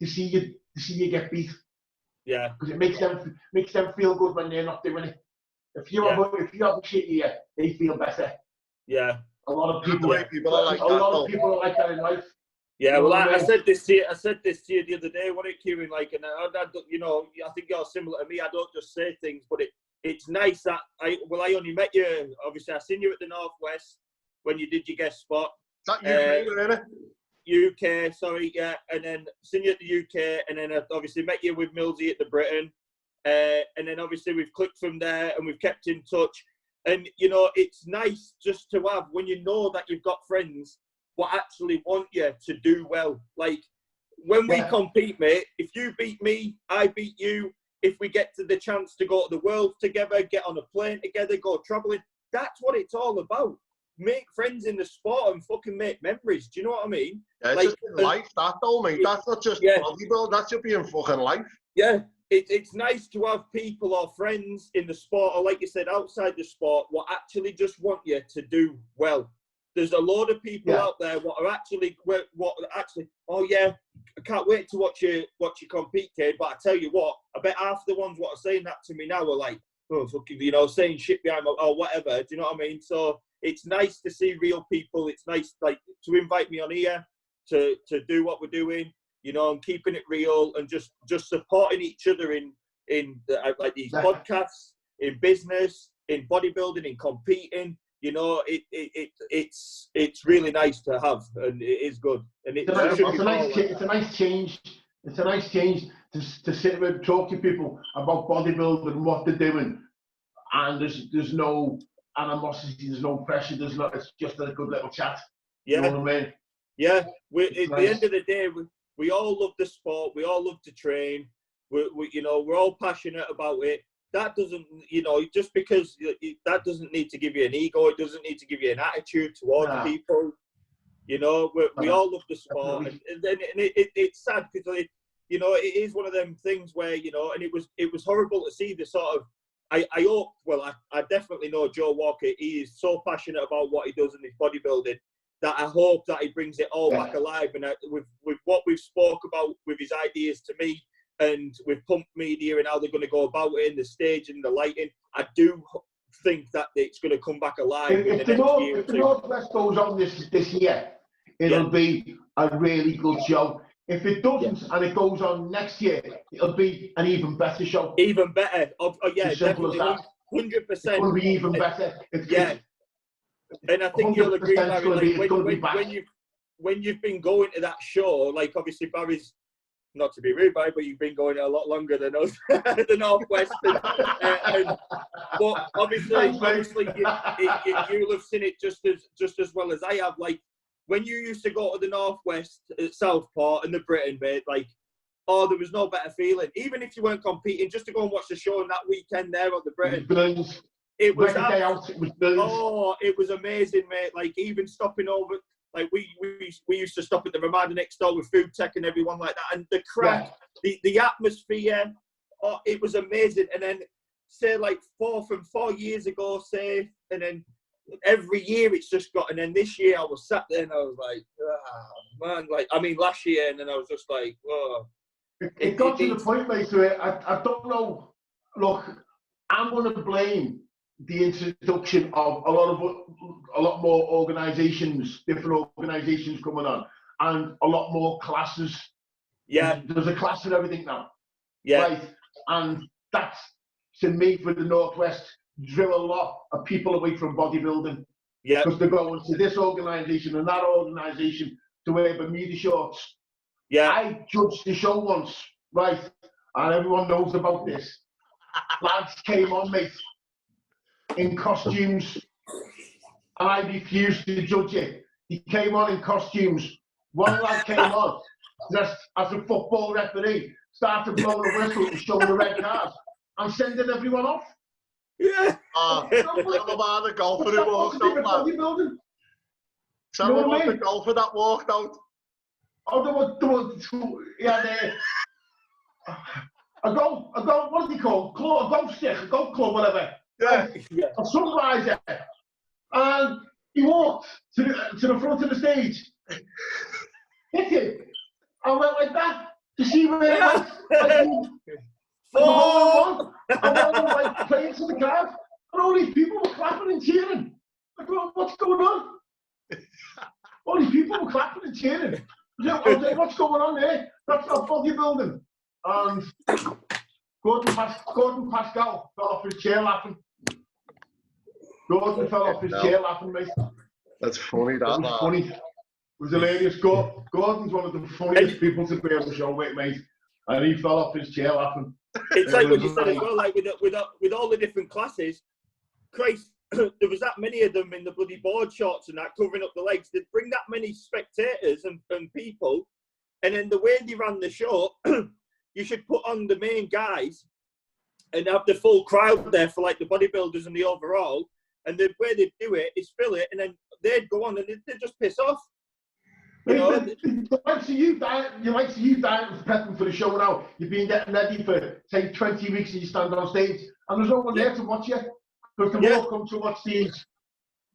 to see you get beat. Yeah. Because it makes them feel good when they're not doing it. If you have a shit year, they feel better. Yeah. A lot of people are like that in life. Yeah, well, I said this to you the other day, wasn't it, Kieran? Like, and I think you're similar to me. I don't just say things, but it's nice that I only met you. Obviously, I seen you at the Northwest when you did your guest spot. Is that UK, isn't it? UK, sorry, yeah. And then seen you at the UK, and then I obviously met you with Millsy at the Britain. And then obviously we've clicked from there, and we've kept in touch. And, it's nice just to have, when you know that you've got friends what actually want you to do well. Like, when we compete, mate, if you beat me, I beat you. If we get to the chance to go to the world together, get on a plane together, go traveling, that's what it's all about. Make friends in the sport and fucking make memories. Do you know what I mean? Yeah, it's just in life, that though, mate. That's not just bodybuilding, that should be in fucking life. Yeah, it's nice to have people or friends in the sport, or like you said, outside the sport, what actually just want you to do well. There's a load of people out there what actually, oh yeah, I can't wait to watch you compete, Kade. But I tell you what, I bet half the ones what are saying that to me now are like, oh, fucking, saying shit behind my, or whatever. Do you know what I mean? So it's nice to see real people. It's nice, like, to invite me on here to do what we're doing, and keeping it real and just supporting each other in like these podcasts, in business, in bodybuilding, in competing. It's really nice to have, and it is good. And it's a nice change. It's a nice change to sit and talk to people about bodybuilding and what they're doing, and there's no animosity, there's no pressure, it's just a good little chat. Yeah, you know what I mean? Yeah, at the end of the day, we all love the sport. We all love to train. We're all passionate about it. That doesn't, just because that doesn't need to give you an ego. It doesn't need to give you an attitude towards people. We all love the sport, and it's sad because it is one of them things where and it was horrible to see the sort of. I definitely know Joe Walker. He is so passionate about what he does in his bodybuilding that I hope that he brings it all back alive. And with what we've spoke about with his ideas to me, and with Pump Media and how they're going to go about it in the stage and the lighting, I do think that it's going to come back alive in the next year or two. If the Northwest goes on this year, it'll be a really good show. If it doesn't and it goes on next year, it'll be an even better show. Even better. Definitely. 100%. It's going to be even better. And I think you'll agree, Barrie, when you've been going to that show, like obviously Barry's, not to be rude, Barrie, but you've been going a lot longer than us, the Northwest. But obviously you'll have seen it just as well as I have. Like, when you used to go to the Northwest at Southport and the Britain, mate, like, there was no better feeling. Even if you weren't competing, just to go and watch the show on that weekend there at the Britain. It was it was amazing, mate. Like, even stopping over, like we used to stop at the Ramada next door with food tech and everyone like that, and the crack, the atmosphere, it was amazing. And then say like 4 years ago, and then every year it's just got, and then this year I was sat there and I was like, man, like, I mean last year, and then I was just like, whoa. It got to the point, mate, where I don't know. Look, I'm going to blame the introduction of a lot more organisations, different organisations coming on, and a lot more classes. Yeah, there's a class in everything now. Yeah, right. And that's, to me, for the Northwest, drew a lot of people away from bodybuilding. Yeah. Because they're going to this organisation and that organisation to wear Bermuda shorts. Yeah. I judged the show once, right? And everyone knows about this. Lads came on, mate, in costumes, and I refused to judge it. He came on in costumes. One lad came on dressed as a football referee, started blowing a whistle and showing the red card, and sending everyone off. Yeah. Tell about the golfer who walked out, man. Tell them about the golfer that walked out. Oh, there was he had a golf, what do you call it? A golf stick, a golf club, whatever. Yeah. A sunriser. And he walked to the front of the stage. Hit it. I went like that to see where it went. Like, I went like playing to the crowd. And all these people were clapping and cheering. Like, what's going on? All these people were clapping and cheering. I was like, what's going on there? That's not bodybuilding. And Gordon Pascal fell off his chair laughing. Gordon fell off his chair laughing, mate. That's funny, that was funny. It was hilarious. Gordon's one of the funniest people to be on the show with, mate. And he fell off his chair laughing. It's like what you said as well, like with all the different classes, Christ, there was that many of them in the bloody board shorts and that covering up the legs. They'd bring that many spectators and people, and then the way they ran the show, you should put on the main guys and have the full crowd there for like the bodybuilders and the overall. And the way they'd do it is fill it, and then they'd go on and they'd just piss off. You know, like you prepping for the show now. You've been getting ready for say 20 weeks, and you stand on stage, and there's no one there to watch you because they all come to watch these.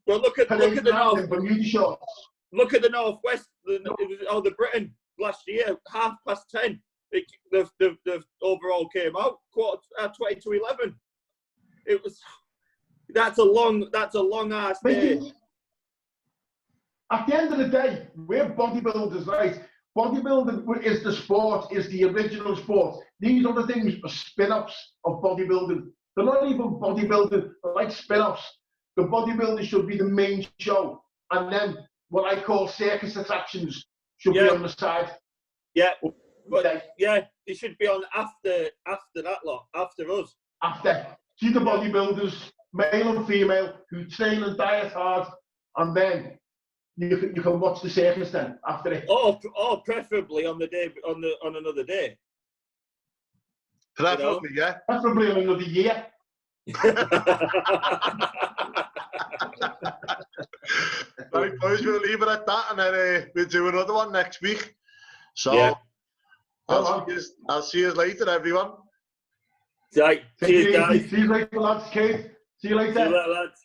Well, look at the North. Bermuda shorts. Look at the Northwest. It was the Britain last year, 10:30. The overall came out 20 to 11. It was. That's a long ass day. At the end of the day, we're bodybuilders, right? Bodybuilding is the sport, is the original sport. These other things are spin-offs of bodybuilding. They're not even bodybuilding, they're like spin-offs. The bodybuilding should be the main show. And then what I call circus attractions should be on the side. Yeah. But, it should be on after that lot, after us. After. See the bodybuilders, male and female, who train and diet hard, and then you can watch the circus then after it. Or preferably on the day on another day. Preferably, yeah. Preferably on another year. Right, boys, we'll leave it at that, and then we'll do another one next week. So I'll see you later, everyone. Right. Cheers, guys. See you later, lads. Kate. See you later. See you later, lads.